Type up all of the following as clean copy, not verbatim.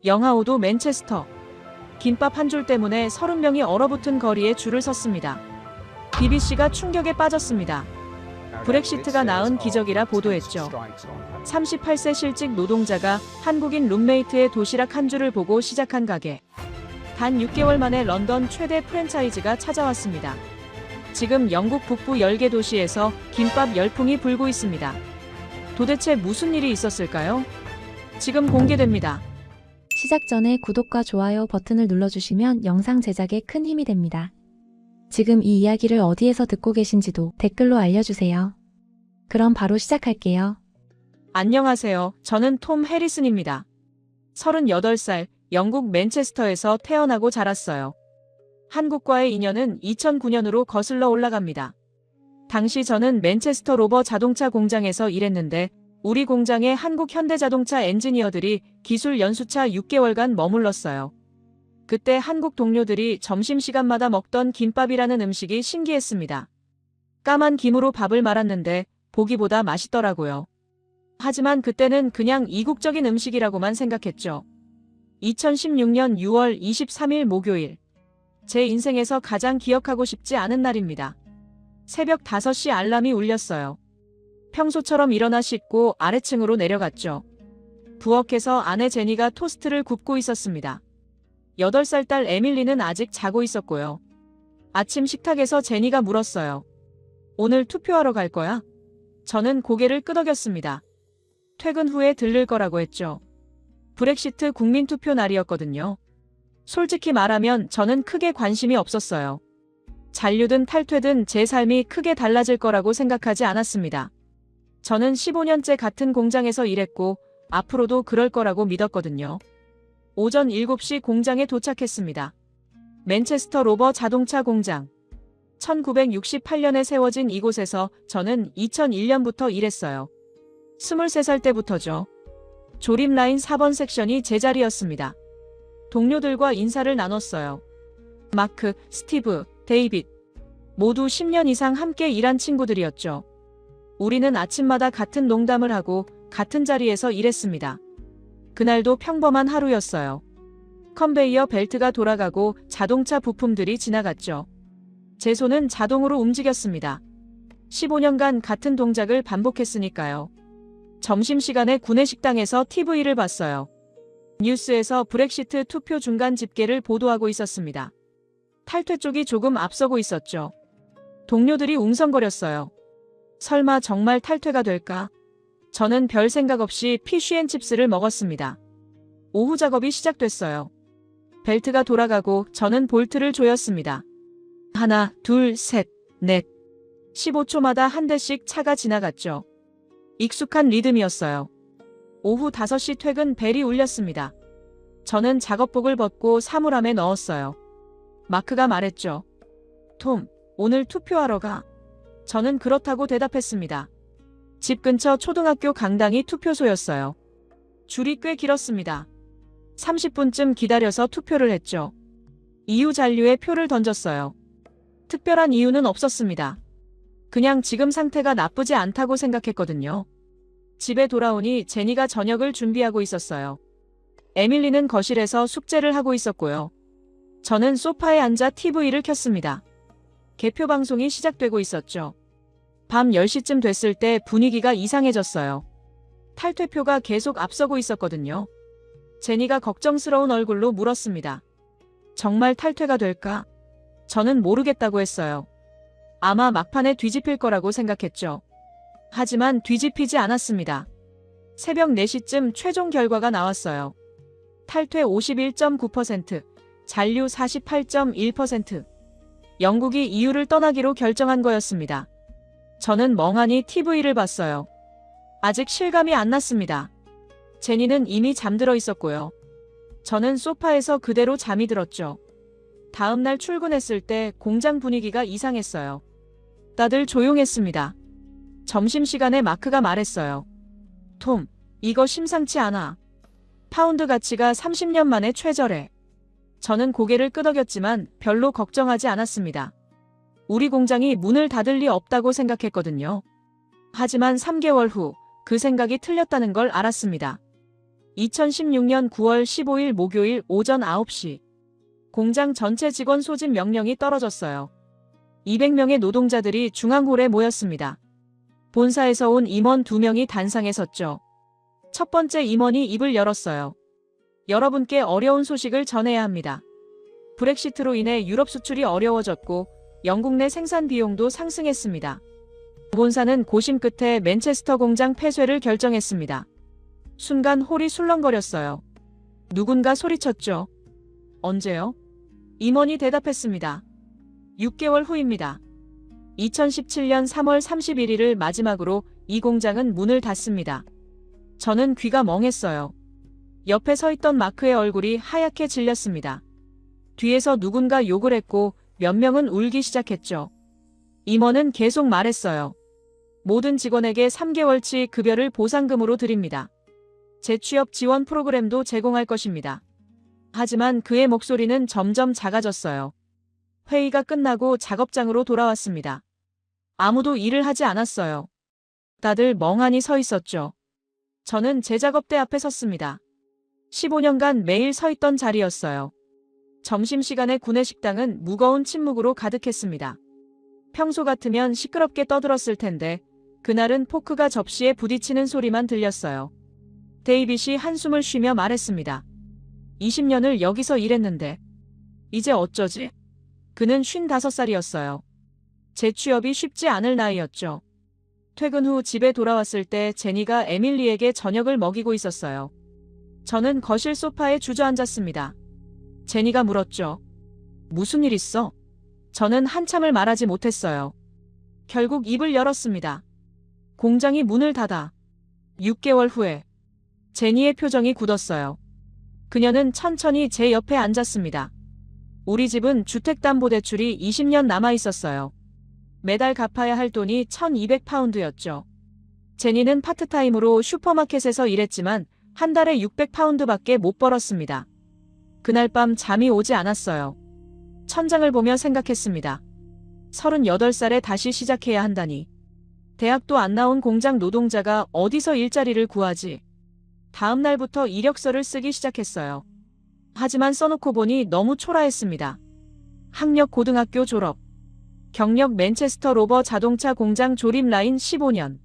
영하 5도 맨체스터. 김밥 한 줄 때문에 30명이 얼어붙은 거리에 줄을 섰습니다. BBC가 충격에 빠졌습니다. 브렉시트가 낳은 기적이라 보도했죠. 38세 실직 노동자가 한국인 룸메이트의 도시락 한 줄을 보고 시작한 가게. 단 6개월 만에 런던 최대 프랜차이즈가 찾아왔습니다. 지금 영국 북부 10개 도시에서 김밥 열풍이 불고 있습니다. 도대체 무슨 일이 있었을까요? 지금 공개됩니다. 시작 전에 구독과 좋아요 버튼을 눌러주시면 영상 제작에 큰 힘이 됩니다. 지금 이 이야기를 어디에서 듣고 계신지도 댓글로 알려주세요. 그럼 바로 시작할게요. 안녕하세요. 저는 톰 해리슨입니다. 38살, 영국 맨체스터에서 태어나고 자랐어요. 한국과의 인연은 2009년으로 거슬러 올라갑니다. 당시 저는 맨체스터 로버 자동차 공장에서 일했는데 우리 공장에 한국 현대자동차 엔지니어들이 기술 연수차 6개월간 머물렀어요. 그때 한국 동료들이 점심시간마다 먹던 김밥이라는 음식이 신기했습니다. 까만 김으로 밥을 말았는데 보기보다 맛있더라고요. 하지만 그때는 그냥 이국적인 음식이라고만 생각했죠. 2016년 6월 23일 목요일. 제 인생에서 가장 기억하고 싶지 않은 날입니다. 새벽 5시 알람이 울렸어요. 평소처럼 일어나 씻고 아래층으로 내려갔죠. 부엌에서 아내 제니가 토스트를 굽고 있었습니다. 8살 딸 에밀리는 아직 자고 있었고요. 아침 식탁에서 제니가 물었어요. 오늘 투표하러 갈 거야? 저는 고개를 끄덕였습니다. 퇴근 후에 들를 거라고 했죠. 브렉시트 국민투표 날이었거든요. 솔직히 말하면 저는 크게 관심이 없었어요. 잔류든 탈퇴든 제 삶이 크게 달라질 거라고 생각하지 않았습니다. 저는 15년째 같은 공장에서 일했고 앞으로도 그럴 거라고 믿었거든요. 오전 7시 공장에 도착했습니다. 맨체스터 로버 자동차 공장. 1968년에 세워진 이곳에서 저는 2001년부터 일했어요. 23살 때부터죠. 조립 라인 4번 섹션이 제 자리였습니다. 동료들과 인사를 나눴어요. 마크, 스티브, 데이빗. 모두 10년 이상 함께 일한 친구들이었죠. 우리는 아침마다 같은 농담을 하고 같은 자리에서 일했습니다. 그날도 평범한 하루였어요. 컨베이어 벨트가 돌아가고 자동차 부품들이 지나갔죠. 제 손은 자동으로 움직였습니다. 15년간 같은 동작을 반복했으니까요. 점심시간에 구내식당에서 TV를 봤어요. 뉴스에서 브렉시트 투표 중간 집계를 보도하고 있었습니다. 탈퇴 쪽이 조금 앞서고 있었죠. 동료들이 웅성거렸어요. 설마 정말 탈퇴가 될까? 저는 별 생각 없이 피쉬앤칩스를 먹었습니다. 오후 작업이 시작됐어요. 벨트가 돌아가고 저는 볼트를 조였습니다. 하나, 둘, 셋, 넷. 15초마다 한 대씩 차가 지나갔죠. 익숙한 리듬이었어요. 오후 5시 퇴근 벨이 울렸습니다. 저는 작업복을 벗고 사물함에 넣었어요. 마크가 말했죠. 톰, 오늘 투표하러 가. 저는 그렇다고 대답했습니다. 집 근처 초등학교 강당이 투표소였어요. 줄이 꽤 길었습니다. 30분쯤 기다려서 투표를 했죠. 이유 잔류에 표를 던졌어요. 특별한 이유는 없었습니다. 그냥 지금 상태가 나쁘지 않다고 생각했거든요. 집에 돌아오니 제니가 저녁을 준비하고 있었어요. 에밀리는 거실에서 숙제를 하고 있었고요. 저는 소파에 앉아 TV를 켰습니다. 개표 방송이 시작되고 있었죠. 밤 10시쯤 됐을 때 분위기가 이상해졌어요. 탈퇴표가 계속 앞서고 있었거든요. 제니가 걱정스러운 얼굴로 물었습니다. 정말 탈퇴가 될까? 저는 모르겠다고 했어요. 아마 막판에 뒤집힐 거라고 생각했죠. 하지만 뒤집히지 않았습니다. 새벽 4시쯤 최종 결과가 나왔어요. 탈퇴 51.9%, 잔류 48.1%. 영국이 EU를 떠나기로 결정한 거였습니다. 저는 멍하니 TV를 봤어요. 아직 실감이 안 났습니다. 제니는 이미 잠들어 있었고요. 저는 소파에서 그대로 잠이 들었죠. 다음 날 출근했을 때 공장 분위기가 이상했어요. 다들 조용했습니다. 점심시간에 마크가 말했어요. 톰, 이거 심상치 않아. 파운드 가치가 30년 만에 최저래. 저는 고개를 끄덕였지만 별로 걱정하지 않았습니다. 우리 공장이 문을 닫을 리 없다고 생각했거든요. 하지만 3개월 후 그 생각이 틀렸다는 걸 알았습니다. 2016년 9월 15일 목요일 오전 9시. 공장 전체 직원 소집 명령이 떨어졌어요. 200명의 노동자들이 중앙홀에 모였습니다. 본사에서 온 임원 2명이 단상에 섰죠. 첫 번째 임원이 입을 열었어요. 여러분께 어려운 소식을 전해야 합니다. 브렉시트로 인해 유럽 수출이 어려워졌고 영국 내 생산 비용도 상승했습니다. 본사는 고심 끝에 맨체스터 공장 폐쇄를 결정했습니다. 순간 홀이 술렁거렸어요. 누군가 소리쳤죠. 언제요? 임원이 대답했습니다. 6개월 후입니다. 2017년 3월 31일을 마지막으로 이 공장은 문을 닫습니다. 저는 귀가 멍했어요. 옆에 서 있던 마크의 얼굴이 하얗게 질렸습니다. 뒤에서 누군가 욕을 했고 몇 명은 울기 시작했죠. 임원은 계속 말했어요. 모든 직원에게 3개월치 급여를 보상금으로 드립니다. 재취업 지원 프로그램도 제공할 것입니다. 하지만 그의 목소리는 점점 작아졌어요. 회의가 끝나고 작업장으로 돌아왔습니다. 아무도 일을 하지 않았어요. 다들 멍하니 서 있었죠. 저는 제 작업대 앞에 섰습니다. 15년간 매일 서 있던 자리였어요. 점심시간에 구내식당은 무거운 침묵으로 가득했습니다. 평소 같으면 시끄럽게 떠들었을 텐데 그날은 포크가 접시에 부딪히는 소리만 들렸어요. 데이빗이 한숨을 쉬며 말했습니다. 20년을 여기서 일했는데 이제 어쩌지? 그는 55살이었어요. 재취업이 쉽지 않을 나이였죠. 퇴근 후 집에 돌아왔을 때 제니가 에밀리에게 저녁을 먹이고 있었어요. 저는 거실 소파에 주저앉았습니다. 제니가 물었죠. 무슨 일 있어? 저는 한참을 말하지 못했어요. 결국 입을 열었습니다. 공장이 문을 닫아. 6개월 후에 제니의 표정이 굳었어요. 그녀는 천천히 제 옆에 앉았습니다. 우리 집은 주택담보대출이 20년 남아 있었어요. 매달 갚아야 할 돈이 1200파운드였죠. 제니는 파트타임으로 슈퍼마켓에서 일했지만 한 달에 600파운드밖에 못 벌었습니다. 그날 밤 잠이 오지 않았어요. 천장을 보며 생각했습니다. 38살에 다시 시작해야 한다니. 대학도 안 나온 공장 노동자가 어디서 일자리를 구하지? 다음 날부터 이력서를 쓰기 시작했어요. 하지만 써놓고 보니 너무 초라했습니다. 학력 고등학교 졸업. 경력 맨체스터 로버 자동차 공장 조립 라인 15년.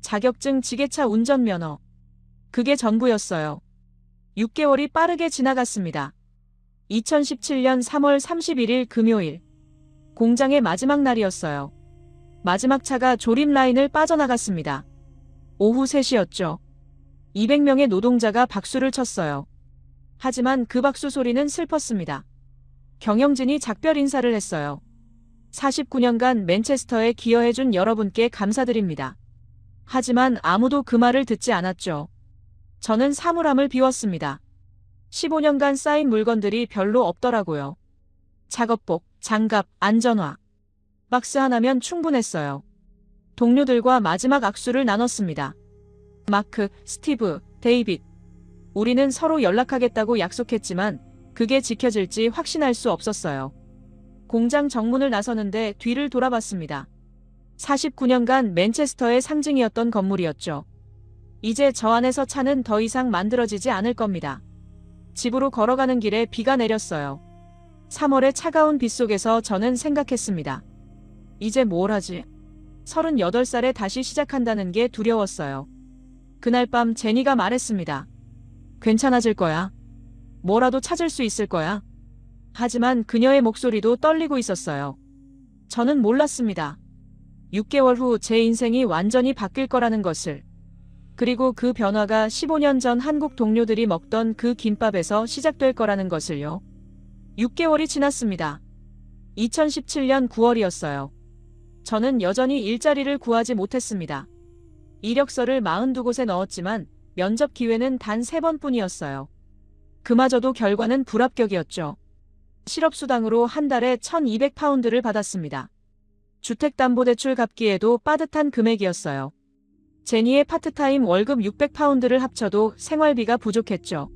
자격증 지게차 운전면허. 그게 전부였어요. 6개월이 빠르게 지나갔습니다. 2017년 3월 31일 금요일. 공장의 마지막 날이었어요. 마지막 차가 조립 라인을 빠져나갔습니다. 오후 3시였죠. 200명의 노동자가 박수를 쳤어요. 하지만 그 박수 소리는 슬펐습니다. 경영진이 작별 인사를 했어요. 49년간 맨체스터에 기여해준 여러분께 감사드립니다. 하지만 아무도 그 말을 듣지 않았죠. 저는 사물함을 비웠습니다. 15년간 쌓인 물건들이 별로 없더라고요. 작업복, 장갑, 안전화. 박스 하나면 충분했어요. 동료들과 마지막 악수를 나눴습니다. 마크, 스티브, 데이빗. 우리는 서로 연락하겠다고 약속했지만 그게 지켜질지 확신할 수 없었어요. 공장 정문을 나서는데 뒤를 돌아봤습니다. 49년간 맨체스터의 상징이었던 건물이었죠. 이제 저 안에서 차는 더 이상 만들어지지 않을 겁니다. 집으로 걸어가는 길에 비가 내렸어요. 3월의 차가운 빗 속에서 저는 생각했습니다. 이제 뭘 하지? 38살에 다시 시작한다는 게 두려웠어요. 그날 밤 제니가 말했습니다. 괜찮아질 거야. 뭐라도 찾을 수 있을 거야. 하지만 그녀의 목소리도 떨리고 있었어요. 저는 몰랐습니다. 6개월 후 제 인생이 완전히 바뀔 거라는 것을. 그리고 그 변화가 15년 전 한국 동료들이 먹던 그 김밥에서 시작될 거라는 것을요. 6개월이 지났습니다. 2017년 9월이었어요. 저는 여전히 일자리를 구하지 못했습니다. 이력서를 42곳에 넣었지만 면접 기회는 단 3번뿐이었어요. 그마저도 결과는 불합격이었죠. 실업수당으로 한 달에 1200파운드를 받았습니다. 주택담보대출 갚기에도 빠듯한 금액이었어요. 제니의 파트타임 월급 600파운드를 합쳐도 생활비가 부족했죠.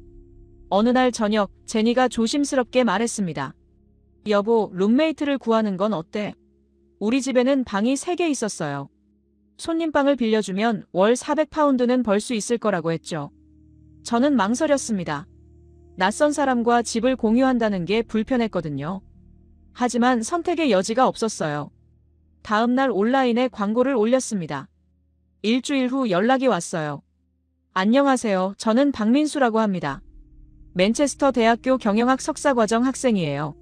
어느 날 저녁 제니가 조심스럽게 말했습니다. 여보, 룸메이트를 구하는 건 어때? 우리 집에는 방이 3개 있었어요. 손님방을 빌려주면 월 400파운드는 벌 수 있을 거라고 했죠. 저는 망설였습니다. 낯선 사람과 집을 공유한다는 게 불편했거든요. 하지만 선택의 여지가 없었어요. 다음 날 온라인에 광고를 올렸습니다. 일주일 후 연락이 왔어요. 안녕하세요. 저는 박민수라고 합니다. 맨체스터 대학교 경영학 석사과정 학생이에요.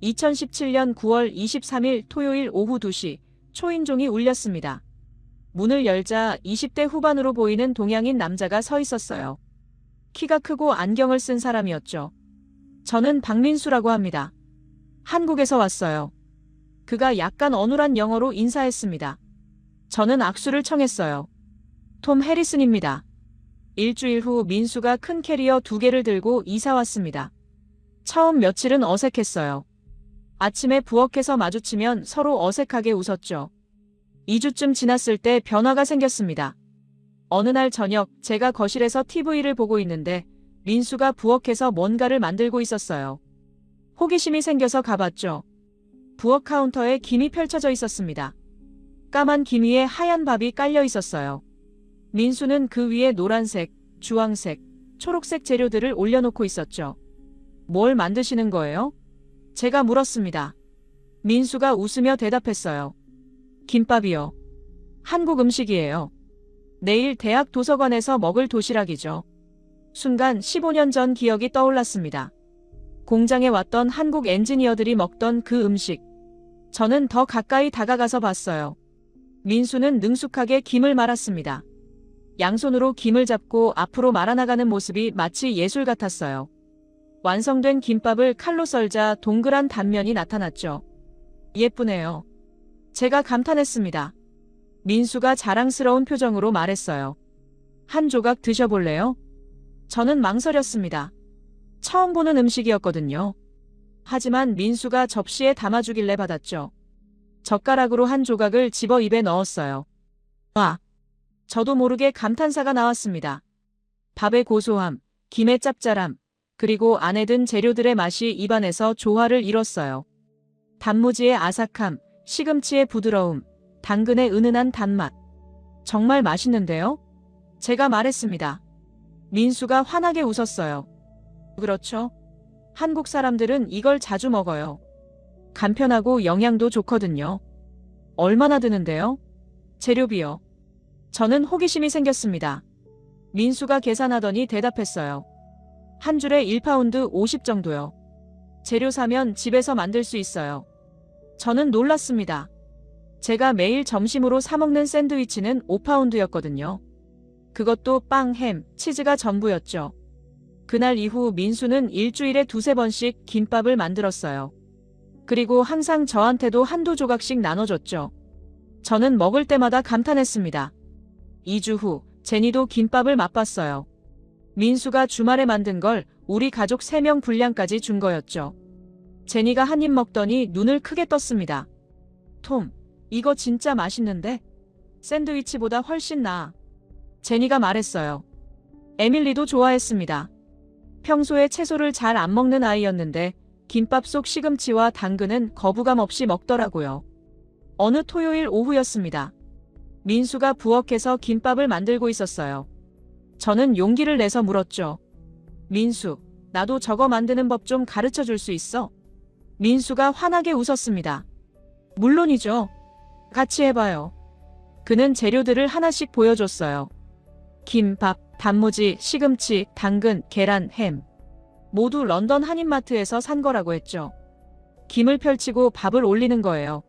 2017년 9월 23일 토요일 오후 2시 초인종이 울렸습니다. 문을 열자 20대 후반으로 보이는 동양인 남자가 서 있었어요. 키가 크고 안경을 쓴 사람이었죠. 저는 박민수라고 합니다. 한국에서 왔어요. 그가 약간 어눌한 영어로 인사했습니다. 저는 악수를 청했어요. 톰 해리슨입니다. 일주일 후 민수가 큰 캐리어 2개를 들고 이사 왔습니다. 처음 며칠은 어색했어요. 아침에 부엌에서 마주치면 서로 어색하게 웃었죠. 2주쯤 지났을 때 변화가 생겼습니다. 어느 날 저녁 제가 거실에서 TV를 보고 있는데 민수가 부엌에서 뭔가를 만들고 있었어요. 호기심이 생겨서 가봤죠. 부엌 카운터에 김이 펼쳐져 있었습니다. 까만 김 위에 하얀 밥이 깔려 있었어요. 민수는 그 위에 노란색, 주황색, 초록색 재료들을 올려놓고 있었죠. 뭘 만드시는 거예요? 제가 물었습니다. 민수가 웃으며 대답했어요. 김밥이요. 한국 음식이에요. 내일 대학 도서관에서 먹을 도시락이죠. 순간 15년 전 기억이 떠올랐습니다. 공장에 왔던 한국 엔지니어들이 먹던 그 음식. 저는 더 가까이 다가가서 봤어요. 민수는 능숙하게 김을 말았습니다. 양손으로 김을 잡고 앞으로 말아나가는 모습이 마치 예술 같았어요. 완성된 김밥을 칼로 썰자 동그란 단면이 나타났죠. 예쁘네요. 제가 감탄했습니다. 민수가 자랑스러운 표정으로 말했어요. 한 조각 드셔볼래요? 저는 망설였습니다. 처음 보는 음식이었거든요. 하지만 민수가 접시에 담아주길래 받았죠. 젓가락으로 한 조각을 집어 입에 넣었어요. 와! 저도 모르게 감탄사가 나왔습니다. 밥의 고소함, 김의 짭짤함, 그리고 안에 든 재료들의 맛이 입안에서 조화를 이뤘어요. 단무지의 아삭함, 시금치의 부드러움, 당근의 은은한 단맛. 정말 맛있는데요? 제가 말했습니다. 민수가 환하게 웃었어요. 그렇죠? 한국 사람들은 이걸 자주 먹어요. 간편하고 영양도 좋거든요. 얼마나 드는데요? 재료비요. 저는 호기심이 생겼습니다. 민수가 계산하더니 대답했어요. 한 줄에 1파운드 50 정도요. 재료 사면 집에서 만들 수 있어요. 저는 놀랐습니다. 제가 매일 점심으로 사 먹는 샌드위치는 5파운드였거든요. 그것도 빵, 햄, 치즈가 전부였죠. 그날 이후 민수는 일주일에 2~3번씩 김밥을 만들었어요. 그리고 항상 저한테도 한두 조각씩 나눠줬죠. 저는 먹을 때마다 감탄했습니다. 2주 후 제니도 김밥을 맛봤어요. 민수가 주말에 만든 걸 우리 가족 3명 분량까지 준 거였죠. 제니가 한 입 먹더니 눈을 크게 떴습니다. 톰, 이거 진짜 맛있는데? 샌드위치보다 훨씬 나아. 제니가 말했어요. 에밀리도 좋아했습니다. 평소에 채소를 잘 안 먹는 아이였는데 김밥 속 시금치와 당근은 거부감 없이 먹더라고요. 어느 토요일 오후였습니다. 민수가 부엌에서 김밥을 만들고 있었어요. 저는 용기를 내서 물었죠. 민수, 나도 저거 만드는 법 좀 가르쳐 줄 수 있어? 민수가 환하게 웃었습니다. 물론이죠. 같이 해봐요. 그는 재료들을 하나씩 보여줬어요. 김밥, 단무지, 시금치, 당근, 계란, 햄. 모두 런던 한인마트에서 산 거라고 했죠. 김을 펼치고 밥을 올리는 거예요.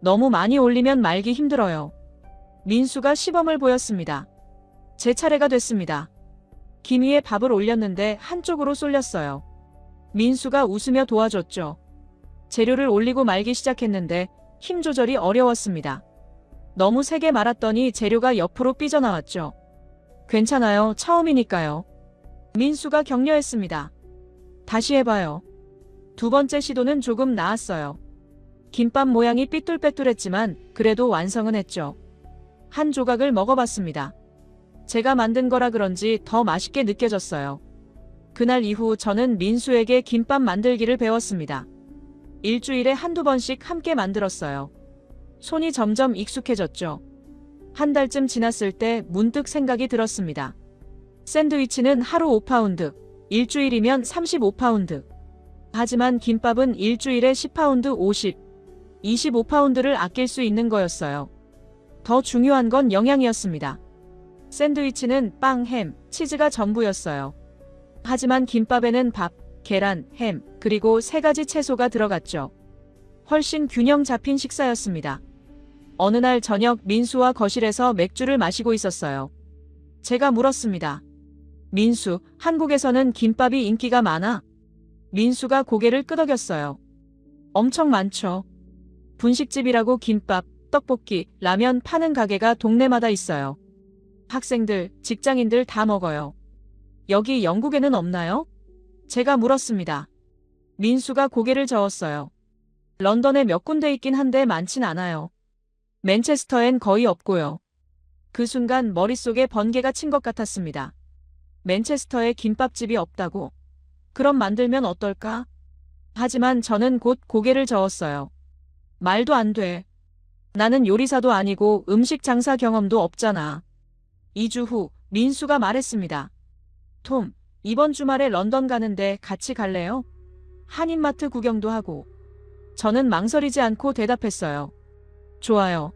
너무 많이 올리면 말기 힘들어요. 민수가 시범을 보였습니다. 제 차례가 됐습니다. 김 위에 밥을 올렸는데 한쪽으로 쏠렸어요. 민수가 웃으며 도와줬죠. 재료를 올리고 말기 시작했는데 힘 조절이 어려웠습니다. 너무 세게 말았더니 재료가 옆으로 삐져나왔죠. 괜찮아요. 처음이니까요. 민수가 격려했습니다. 다시 해봐요. 두 번째 시도는 조금 나았어요. 김밥 모양이 삐뚤빼뚤했지만 그래도 완성은 했죠. 한 조각을 먹어봤습니다. 제가 만든 거라 그런지 더 맛있게 느껴졌어요. 그날 이후 저는 민수에게 김밥 만들기를 배웠습니다. 일주일에 한두 번씩 함께 만들었어요. 손이 점점 익숙해졌죠. 한 달쯤 지났을 때 문득 생각이 들었습니다. 샌드위치는 하루 5파운드, 일주일이면 35파운드. 하지만 김밥은 일주일에 10파운드 25파운드를 아낄 수 있는 거였어요. 더 중요한 건 영양이었습니다. 샌드위치는 빵, 햄, 치즈가 전부였어요. 하지만 김밥에는 밥, 계란, 햄, 그리고 3가지 채소가 들어갔죠. 훨씬 균형 잡힌 식사였습니다. 어느 날 저녁 민수와 거실에서 맥주를 마시고 있었어요. 제가 물었습니다. 민수, 한국에서는 김밥이 인기가 많아? 민수가 고개를 끄덕였어요. 엄청 많죠. 분식집이라고 김밥, 떡볶이, 라면 파는 가게가 동네마다 있어요. 학생들, 직장인들 다 먹어요. 여기 영국에는 없나요? 제가 물었습니다. 민수가 고개를 저었어요. 런던에 몇 군데 있긴 한데 많진 않아요. 맨체스터엔 거의 없고요. 그 순간 머릿속에 번개가 친 것 같았습니다. 맨체스터에 김밥집이 없다고? 그럼 만들면 어떨까? 하지만 저는 곧 고개를 저었어요. 말도 안 돼. 나는 요리사도 아니고 음식 장사 경험도 없잖아. 2주 후 민수가 말했습니다. 톰, 이번 주말에 런던 가는데 같이 갈래요? 한인마트 구경도 하고. 저는 망설이지 않고 대답했어요. 좋아요.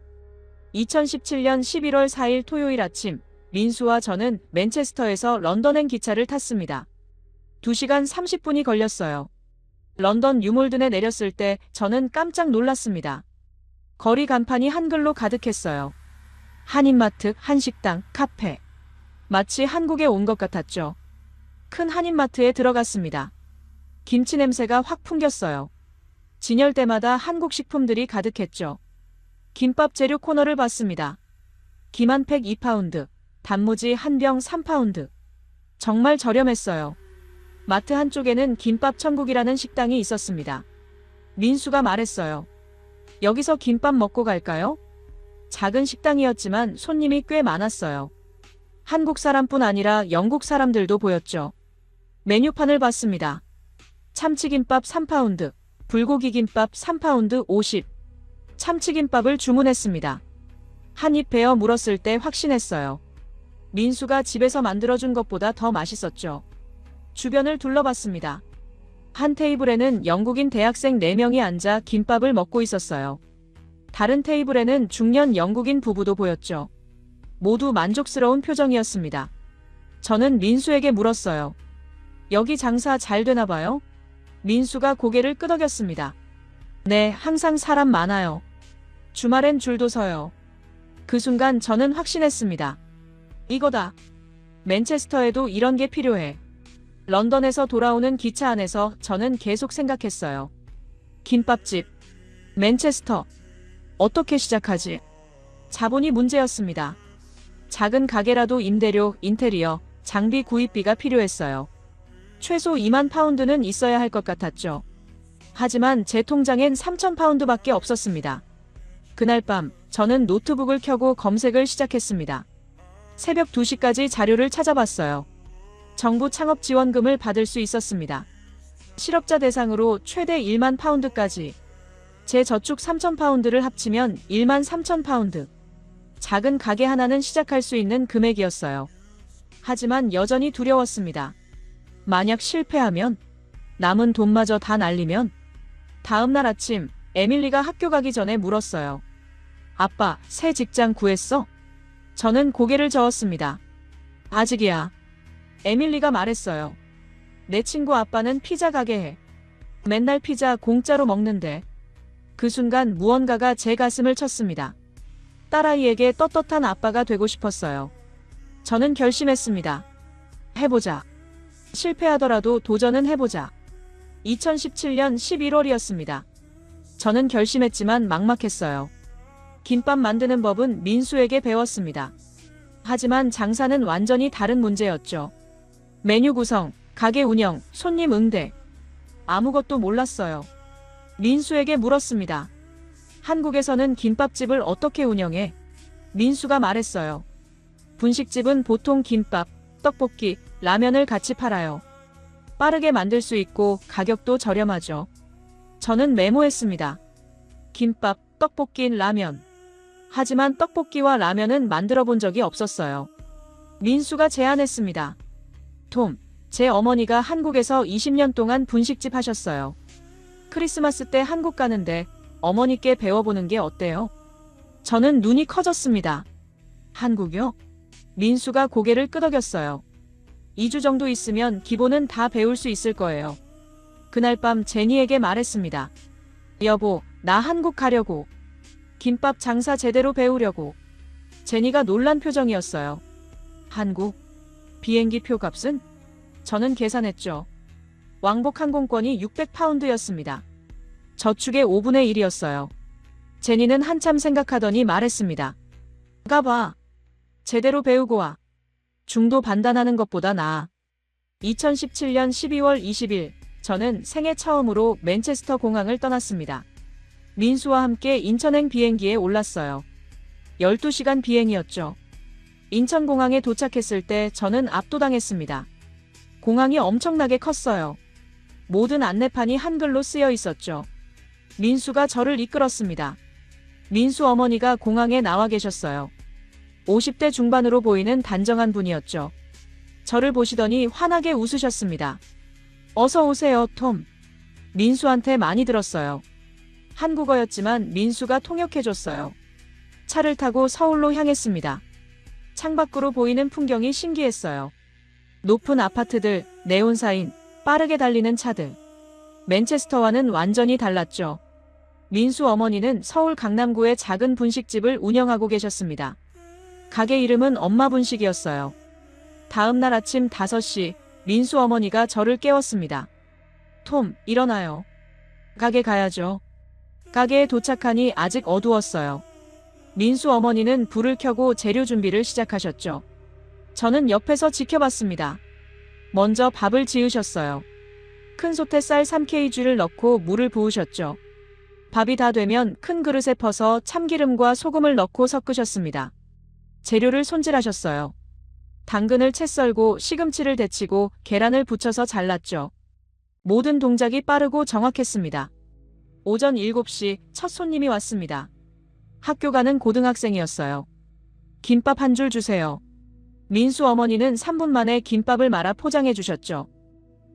2017년 11월 4일 토요일 아침, 민수와 저는 맨체스터에서 런던행 기차를 탔습니다. 2시간 30분이 걸렸어요. 런던 유몰든에 내렸을 때 저는 깜짝 놀랐습니다. 거리 간판이 한글로 가득했어요. 한인마트, 한식당, 카페. 마치 한국에 온 것 같았죠. 큰 한인마트에 들어갔습니다. 김치 냄새가 확 풍겼어요. 진열대마다 한국 식품들이 가득했죠. 김밥 재료 코너를 봤습니다. 김 한 팩 2파운드, 단무지 한 병 3파운드. 정말 저렴했어요. 마트 한쪽에는 김밥 천국이라는 식당이 있었습니다. 민수가 말했어요. 여기서 김밥 먹고 갈까요? 작은 식당이었지만 손님이 꽤 많았어요. 한국 사람뿐 아니라 영국 사람들도 보였죠. 메뉴판을 봤습니다. 참치김밥 3파운드, 불고기김밥 3파운드 50. 참치김밥을 주문했습니다. 한 입 베어 물었을 때 확신했어요. 민수가 집에서 만들어준 것보다 더 맛있었죠. 주변을 둘러봤습니다. 한 테이블에는 영국인 대학생 4명이 앉아 김밥을 먹고 있었어요. 다른 테이블에는 중년 영국인 부부도 보였죠. 모두 만족스러운 표정이었습니다. 저는 민수에게 물었어요. 여기 장사 잘 되나 봐요? 민수가 고개를 끄덕였습니다. 네, 항상 사람 많아요. 주말엔 줄도 서요. 그 순간 저는 확신했습니다. 이거다. 맨체스터에도 이런 게 필요해. 런던에서 돌아오는 기차 안에서 저는 계속 생각했어요. 김밥집. 맨체스터. 어떻게 시작하지? 자본이 문제였습니다. 작은 가게라도 임대료, 인테리어, 장비 구입비가 필요했어요. 최소 2만 파운드는 있어야 할 것 같았죠. 하지만 제 통장엔 3천 파운드밖에 없었습니다. 그날 밤 저는 노트북을 켜고 검색을 시작했습니다. 새벽 2시까지 자료를 찾아봤어요. 정부 창업 지원금을 받을 수 있었습니다. 실업자 대상으로 최대 1만 파운드까지. 제 저축 3천 파운드를 합치면 1만 3천 파운드. 작은 가게 하나는 시작할 수 있는 금액이었어요. 하지만 여전히 두려웠습니다. 만약 실패하면? 남은 돈마저 다 날리면? 다음 날 아침, 에밀리가 학교 가기 전에 물었어요. 아빠, 새 직장 구했어? 저는 고개를 저었습니다. 아직이야. 에밀리가 말했어요. 내 친구 아빠는 피자 가게 해. 맨날 피자 공짜로 먹는데. 그 순간 무언가가 제 가슴을 쳤습니다. 딸아이에게 떳떳한 아빠가 되고 싶었어요. 저는 결심했습니다. 해보자. 실패하더라도 도전은 해보자. 2017년 11월이었습니다. 저는 결심했지만 막막했어요. 김밥 만드는 법은 민수에게 배웠습니다. 하지만 장사는 완전히 다른 문제였죠. 메뉴 구성, 가게 운영, 손님 응대. 아무것도 몰랐어요. 민수에게 물었습니다. 한국에서는 김밥집을 어떻게 운영해? 민수가 말했어요. 분식집은 보통 김밥, 떡볶이, 라면을 같이 팔아요. 빠르게 만들 수 있고 가격도 저렴하죠. 저는 메모했습니다. 김밥, 떡볶이, 라면. 하지만 떡볶이와 라면은 만들어 본 적이 없었어요. 민수가 제안했습니다. 톰, 제 어머니가 한국에서 20년 동안 분식집 하셨어요. 크리스마스 때 한국 가는데 어머니께 배워보는 게 어때요? 저는 눈이 커졌습니다. 한국요? 민수가 고개를 끄덕였어요. 2주 정도 있으면 기본은 다 배울 수 있을 거예요. 그날 밤 제니에게 말했습니다. 여보, 나 한국 가려고. 김밥 장사 제대로 배우려고. 제니가 놀란 표정이었어요. 한국? 비행기 표 값은? 저는 계산했죠. 왕복 항공권이 600파운드였습니다. 저축의 5분의 1이었어요. 제니는 한참 생각하더니 말했습니다. 가봐. 제대로 배우고 와. 중도 반단하는 것보다 나아. 2017년 12월 20일, 저는 생애 처음으로 맨체스터 공항을 떠났습니다. 민수와 함께 인천행 비행기에 올랐어요. 12시간 비행이었죠. 인천공항에 도착했을 때 저는 압도당했습니다. 공항이 엄청나게 컸어요. 모든 안내판이 한글로 쓰여 있었죠. 민수가 저를 이끌었습니다. 민수 어머니가 공항에 나와 계셨어요. 50대 중반으로 보이는 단정한 분이었죠. 저를 보시더니 환하게 웃으셨습니다. 어서 오세요, 톰. 민수한테 많이 들었어요. 한국어였지만 민수가 통역해줬어요. 차를 타고 서울로 향했습니다. 창밖으로 보이는 풍경이 신기했어요. 높은 아파트들, 네온사인, 빠르게 달리는 차들. 맨체스터와는 완전히 달랐죠. 민수 어머니는 서울 강남구의 작은 분식집을 운영하고 계셨습니다. 가게 이름은 엄마 분식이었어요. 다음 날 아침 5시, 민수 어머니가 저를 깨웠습니다. 톰, 일어나요. 가게 가야죠. 가게에 도착하니 아직 어두웠어요. 민수 어머니는 불을 켜고 재료 준비를 시작하셨죠. 저는 옆에서 지켜봤습니다. 먼저 밥을 지으셨어요. 큰 솥에 쌀 3kg를 넣고 물을 부으셨죠. 밥이 다 되면 큰 그릇에 퍼서 참기름과 소금을 넣고 섞으셨습니다. 재료를 손질하셨어요. 당근을 채 썰고 시금치를 데치고 계란을 부쳐서 잘랐죠. 모든 동작이 빠르고 정확했습니다. 오전 7시 첫 손님이 왔습니다. 학교 가는 고등학생이었어요. 김밥 한 줄 주세요. 민수 어머니는 3분 만에 김밥을 말아 포장해 주셨죠.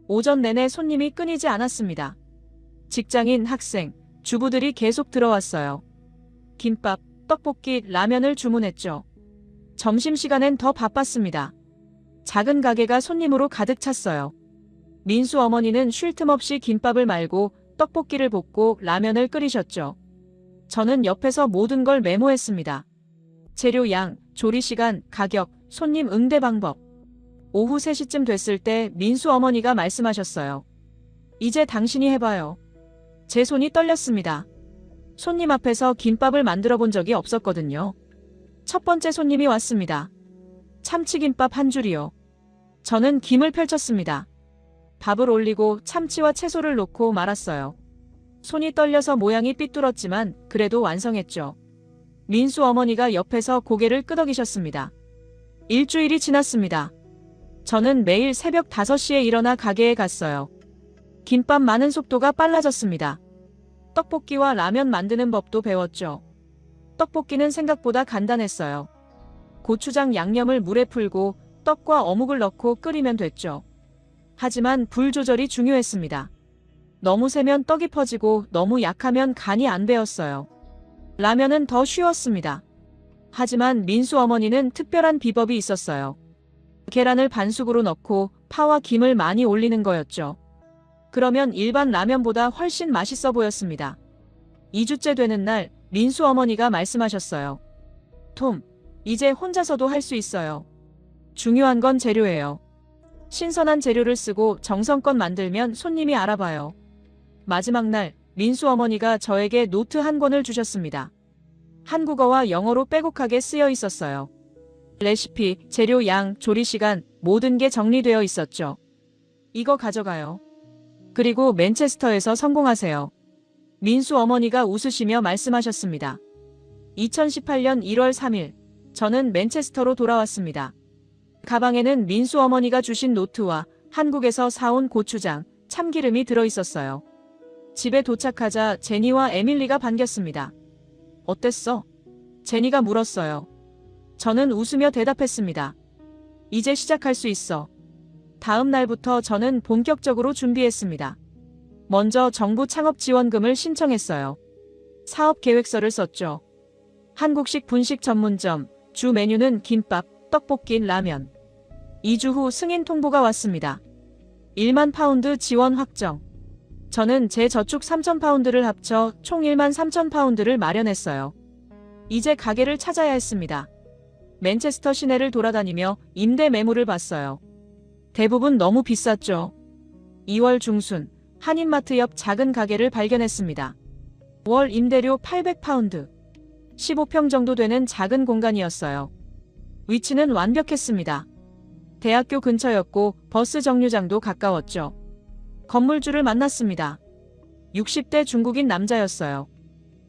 오전 내내 손님이 끊이지 않았습니다. 직장인, 학생, 주부들이 계속 들어왔어요. 김밥, 떡볶이, 라면을 주문했죠. 점심시간엔 더 바빴습니다. 작은 가게가 손님으로 가득 찼어요. 민수 어머니는 쉴 틈 없이 김밥을 말고 떡볶이를 볶고 라면을 끓이셨죠. 저는 옆에서 모든 걸 메모했습니다. 재료 양, 조리 시간, 가격, 손님 응대 방법. 오후 3시쯤 됐을 때 민수 어머니가 말씀하셨어요. 이제 당신이 해봐요. 제 손이 떨렸습니다. 손님 앞에서 김밥을 만들어 본 적이 없었거든요. 첫 번째 손님이 왔습니다. 참치김밥 한 줄이요. 저는 김을 펼쳤습니다. 밥을 올리고 참치와 채소를 넣고 말았어요. 손이 떨려서 모양이 삐뚤었지만 그래도 완성했죠. 민수 어머니가 옆에서 고개를 끄덕이셨습니다. 일주일이 지났습니다. 저는 매일 새벽 5시에 일어나 가게에 갔어요. 김밥 마는 속도가 빨라졌습니다. 떡볶이와 라면 만드는 법도 배웠죠. 떡볶이는 생각보다 간단했어요. 고추장 양념을 물에 풀고 떡과 어묵을 넣고 끓이면 됐죠. 하지만 불 조절이 중요했습니다. 너무 세면 떡이 퍼지고 너무 약하면 간이 안 배었어요. 라면은 더 쉬웠습니다. 하지만 민수 어머니는 특별한 비법이 있었어요. 계란을 반숙으로 넣고 파와 김을 많이 올리는 거였죠. 그러면 일반 라면보다 훨씬 맛있어 보였습니다. 2주째 되는 날 민수 어머니가 말씀하셨어요. 톰, 이제 혼자서도 할 수 있어요. 중요한 건 재료예요. 신선한 재료를 쓰고 정성껏 만들면 손님이 알아봐요. 마지막 날 민수 어머니가 저에게 노트 한 권을 주셨습니다. 한국어와 영어로 빼곡하게 쓰여 있었어요. 레시피, 재료 양, 조리 시간, 모든 게 정리되어 있었죠. 이거 가져가요. 그리고 맨체스터에서 성공하세요. 민수 어머니가 웃으시며 말씀하셨습니다. 2018년 1월 3일, 저는 맨체스터로 돌아왔습니다. 가방에는 민수 어머니가 주신 노트와 한국에서 사온 고추장, 참기름이 들어있었어요. 집에 도착하자 제니와 에밀리가 반겼습니다. 어땠어? 제니가 물었어요. 저는 웃으며 대답했습니다. 이제 시작할 수 있어. 다음 날부터 저는 본격적으로 준비했습니다. 먼저 정부 창업 지원금을 신청했어요. 사업 계획서를 썼죠. 한국식 분식 전문점, 주 메뉴는 김밥, 떡볶이, 라면. 2주 후 승인 통보가 왔습니다. 1만 파운드 지원 확정. 저는 제 저축 3천 파운드를 합쳐 총 1만 3천 파운드를 마련했어요. 이제 가게를 찾아야 했습니다. 맨체스터 시내를 돌아다니며 임대 매물을 봤어요. 대부분 너무 비쌌죠. 2월 중순 한인마트 옆 작은 가게를 발견했습니다. 월 임대료 800파운드. 15평 정도 되는 작은 공간이었어요. 위치는 완벽했습니다. 대학교 근처였고 버스 정류장도 가까웠죠. 건물주를 만났습니다. 60대 중국인 남자였어요.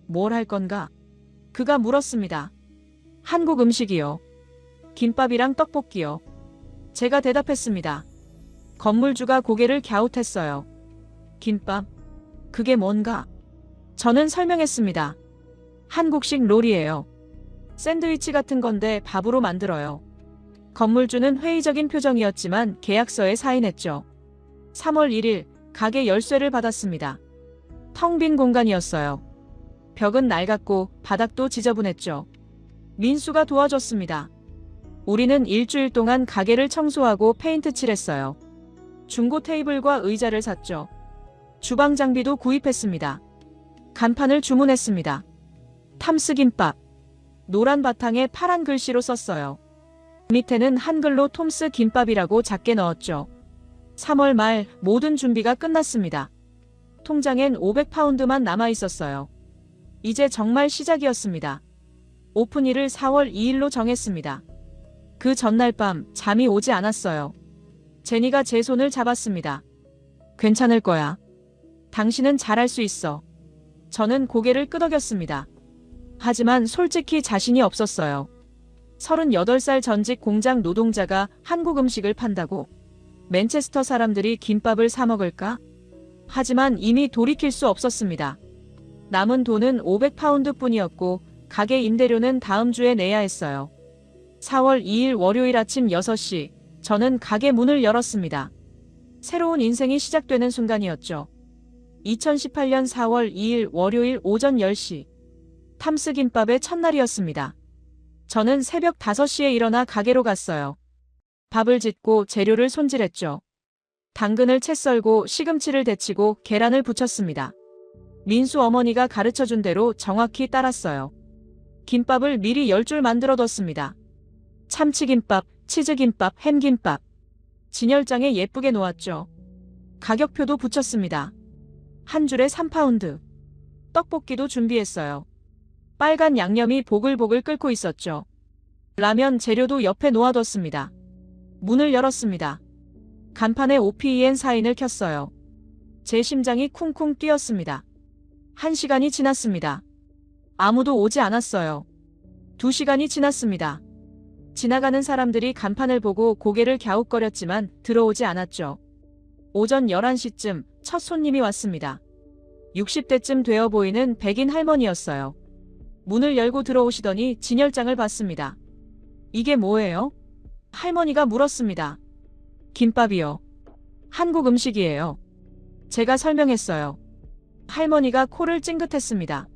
뭘 할 건가? 그가 물었습니다. 한국 음식이요. 김밥이랑 떡볶이요. 제가 대답했습니다. 건물주가 고개를 갸웃했어요. 김밥? 그게 뭔가? 저는 설명했습니다. 한국식 롤이에요. 샌드위치 같은 건데 밥으로 만들어요. 건물주는 회의적인 표정이었지만 계약서에 사인했죠. 3월 1일 가게 열쇠를 받았습니다. 텅 빈 공간이었어요. 벽은 낡았고 바닥도 지저분했죠. 민수가 도와줬습니다. 우리는 일주일 동안 가게를 청소하고 페인트 칠했어요. 중고 테이블과 의자를 샀죠. 주방 장비도 구입했습니다. 간판을 주문했습니다. 탐스김밥. 노란 바탕에 파란 글씨로 썼어요. 밑에는 한글로 톰스 김밥이라고 작게 넣었죠. 3월 말 모든 준비가 끝났습니다. 통장엔 500파운드만 남아 있었어요. 이제 정말 시작이었습니다. 오픈일을 4월 2일로 정했습니다. 그 전날 밤 잠이 오지 않았어요. 제니가 제 손을 잡았습니다. 괜찮을 거야. 당신은 잘할 수 있어. 저는 고개를 끄덕였습니다. 하지만 솔직히 자신이 없었어요. 38살 전직 공장 노동자가 한국 음식을 판다고? 맨체스터 사람들이 김밥을 사 먹을까? 하지만 이미 돌이킬 수 없었습니다. 남은 돈은 500파운드 뿐이었고 가게 임대료는 다음 주에 내야 했어요. 4월 2일 월요일 아침 6시 저는 가게 문을 열었습니다. 새로운 인생이 시작되는 순간이었죠. 2018년 4월 2일 월요일 오전 10시 탐스김밥의 첫날이었습니다. 저는 새벽 5시에 일어나 가게로 갔어요. 밥을 짓고 재료를 손질했죠. 당근을 채 썰고 시금치를 데치고 계란을 부쳤습니다. 민수 어머니가 가르쳐준 대로 정확히 따랐어요. 김밥을 미리 10줄 만들어뒀습니다. 참치김밥, 치즈김밥, 햄김밥. 진열장에 예쁘게 놓았죠. 가격표도 붙였습니다. 한 줄에 3파운드. 떡볶이도 준비했어요. 빨간 양념이 보글보글 끓고 있었죠. 라면 재료도 옆에 놓아뒀습니다. 문을 열었습니다. 간판에 OPEN 사인을 켰어요. 제 심장이 쿵쿵 뛰었습니다. 1시간이 지났습니다. 아무도 오지 않았어요. 2시간이 지났습니다. 지나가는 사람들이 간판을 보고 고개를 갸웃거렸지만 들어오지 않았죠. 오전 11시쯤 첫 손님이 왔습니다. 60대쯤 되어 보이는 백인 할머니였어요. 문을 열고 들어오시더니 진열장을 봤습니다. 이게 뭐예요? 할머니가 물었습니다. 김밥이요. 한국 음식이에요. 제가 설명했어요. 할머니가 코를 찡긋했습니다.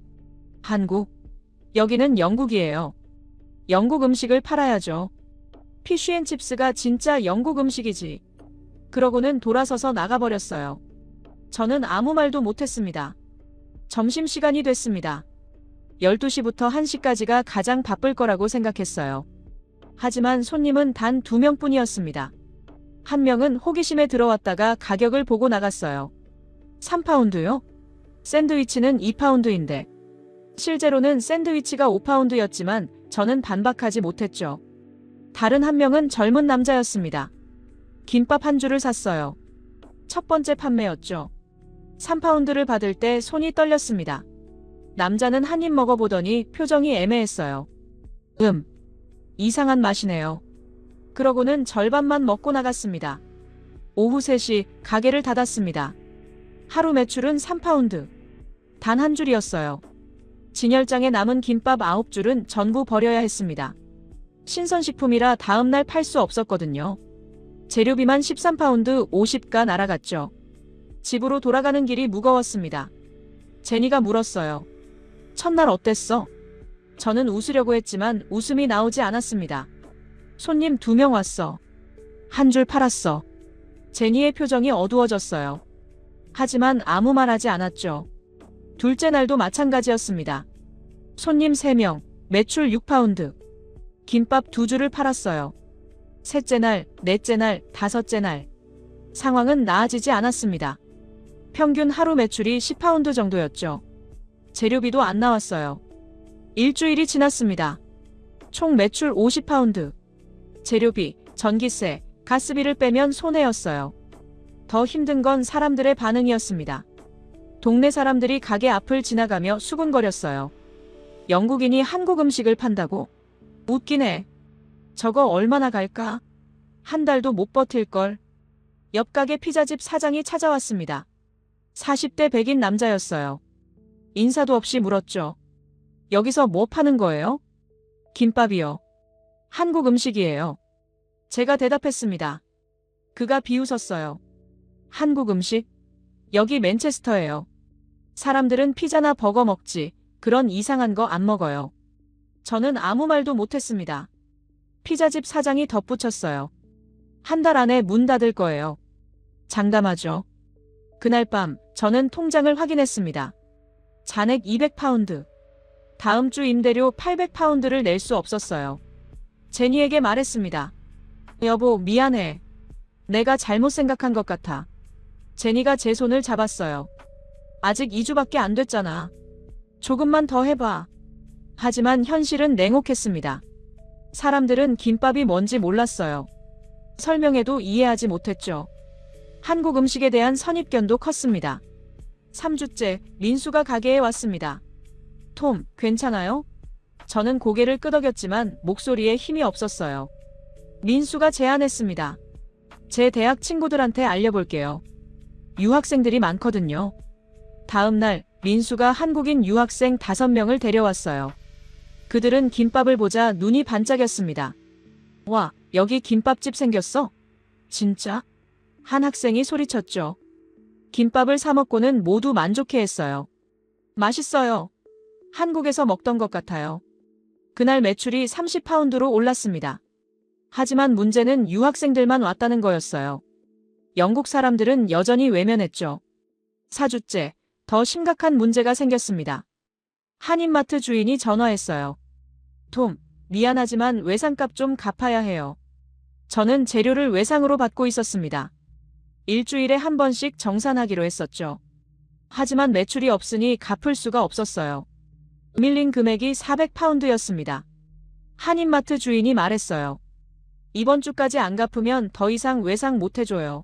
한국? 여기는 영국이에요. 영국 음식을 팔아야죠. 피쉬앤칩스가 진짜 영국 음식이지. 그러고는 돌아서서 나가버렸어요. 저는 아무 말도 못했습니다. 점심시간이 됐습니다. 12시부터 1시까지가 가장 바쁠 거라고 생각했어요. 하지만 손님은 단 2명뿐이었습니다. 한 명은 호기심에 들어왔다가 가격을 보고 나갔어요. 3파운드요? 샌드위치는 2파운드인데. 실제로는 샌드위치가 5파운드였지만 저는 반박하지 못했죠. 다른 한 명은 젊은 남자였습니다. 김밥 한 줄을 샀어요. 첫 번째 판매였죠. 3파운드를 받을 때 손이 떨렸습니다. 남자는 한 입 먹어보더니 표정이 애매했어요. 이상한 맛이네요. 그러고는 절반만 먹고 나갔습니다. 오후 3시 가게를 닫았습니다. 하루 매출은 3파운드. 단 한 줄이었어요. 진열장에 남은 김밥 9줄은 전부 버려야 했습니다. 신선식품이라 다음날 팔 수 없었거든요. 재료비만 13파운드 50가 날아갔죠. 집으로 돌아가는 길이 무거웠습니다. 제니가 물었어요. 첫날 어땠어? 저는 웃으려고 했지만 웃음이 나오지 않았습니다. 손님 2명 왔어. 한 줄 팔았어. 제니의 표정이 어두워졌어요. 하지만 아무 말 하지 않았죠. 둘째 날도 마찬가지였습니다. 손님 3명, 매출 6파운드. 김밥 2줄을 팔았어요. 셋째 날, 넷째 날, 다섯째 날. 상황은 나아지지 않았습니다. 평균 하루 매출이 10파운드 정도였죠. 재료비도 안 나왔어요. 일주일이 지났습니다. 총 매출 50파운드. 재료비, 전기세, 가스비를 빼면 손해였어요. 더 힘든 건 사람들의 반응이었습니다. 동네 사람들이 가게 앞을 지나가며 수군거렸어요. 영국인이 한국 음식을 판다고? 웃긴 해. 저거 얼마나 갈까? 한 달도 못 버틸걸. 옆 가게 피자집 사장이 찾아왔습니다. 40대 백인 남자였어요. 인사도 없이 물었죠. 여기서 뭐 파는 거예요? 김밥이요. 한국 음식이에요. 제가 대답했습니다. 그가 비웃었어요. 한국 음식? 여기 맨체스터예요. 사람들은 피자나 버거 먹지, 그런 이상한 거 안 먹어요. 저는 아무 말도 못했습니다. 피자집 사장이 덧붙였어요. 한 달 안에 문 닫을 거예요. 장담하죠. 그날 밤 저는 통장을 확인했습니다. 잔액 200파운드. 다음 주 임대료 800파운드를 낼 수 없었어요. 제니에게 말했습니다. 여보, 미안해. 내가 잘못 생각한 것 같아. 제니가 제 손을 잡았어요. 아직 2주밖에 안 됐잖아. 조금만 더 해봐. 하지만 현실은 냉혹했습니다. 사람들은 김밥이 뭔지 몰랐어요. 설명해도 이해하지 못했죠. 한국 음식에 대한 선입견도 컸습니다. 3주째 민수가 가게에 왔습니다. 톰, 괜찮아요? 저는 고개를 끄덕였지만 목소리에 힘이 없었어요. 민수가 제안했습니다. 제 대학 친구들한테 알려볼게요. 유학생들이 많거든요. 다음 날 민수가 한국인 유학생 5명을 데려왔어요. 그들은 김밥을 보자 눈이 반짝였습니다. 와, 여기 김밥집 생겼어? 진짜? 한 학생이 소리쳤죠. 김밥을 사 먹고는 모두 만족해했어요. 맛있어요. 한국에서 먹던 것 같아요. 그날 매출이 30파운드로 올랐습니다. 하지만 문제는 유학생들만 왔다는 거였어요. 영국 사람들은 여전히 외면했죠. 4주째, 더 심각한 문제가 생겼습니다. 한인마트 주인이 전화했어요. 톰, 미안하지만 외상값 좀 갚아야 해요. 저는 재료를 외상으로 받고 있었습니다. 일주일에 한 번씩 정산하기로 했었죠. 하지만 매출이 없으니 갚을 수가 없었어요. 밀린 금액이 400파운드였습니다. 한인마트 주인이 말했어요. 이번 주까지 안 갚으면 더 이상 외상 못 해줘요.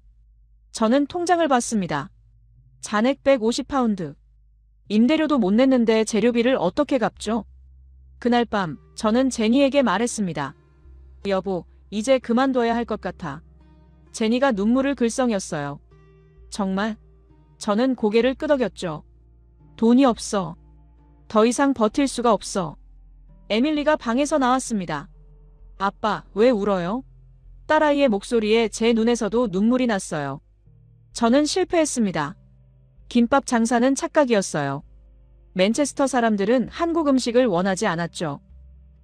저는 통장을 봤습니다. 잔액 150파운드. 임대료도 못 냈는데 재료비를 어떻게 갚죠? 그날 밤 저는 제니에게 말했습니다. 여보, 이제 그만둬야 할 것 같아. 제니가 눈물을 글썽였어요. 정말? 저는 고개를 끄덕였죠. 돈이 없어. 더 이상 버틸 수가 없어. 에밀리가 방에서 나왔습니다. 아빠, 왜 울어요? 딸아이의 목소리에 제 눈에서도 눈물이 났어요. 저는 실패했습니다. 김밥 장사는 착각이었어요. 맨체스터 사람들은 한국 음식을 원하지 않았죠.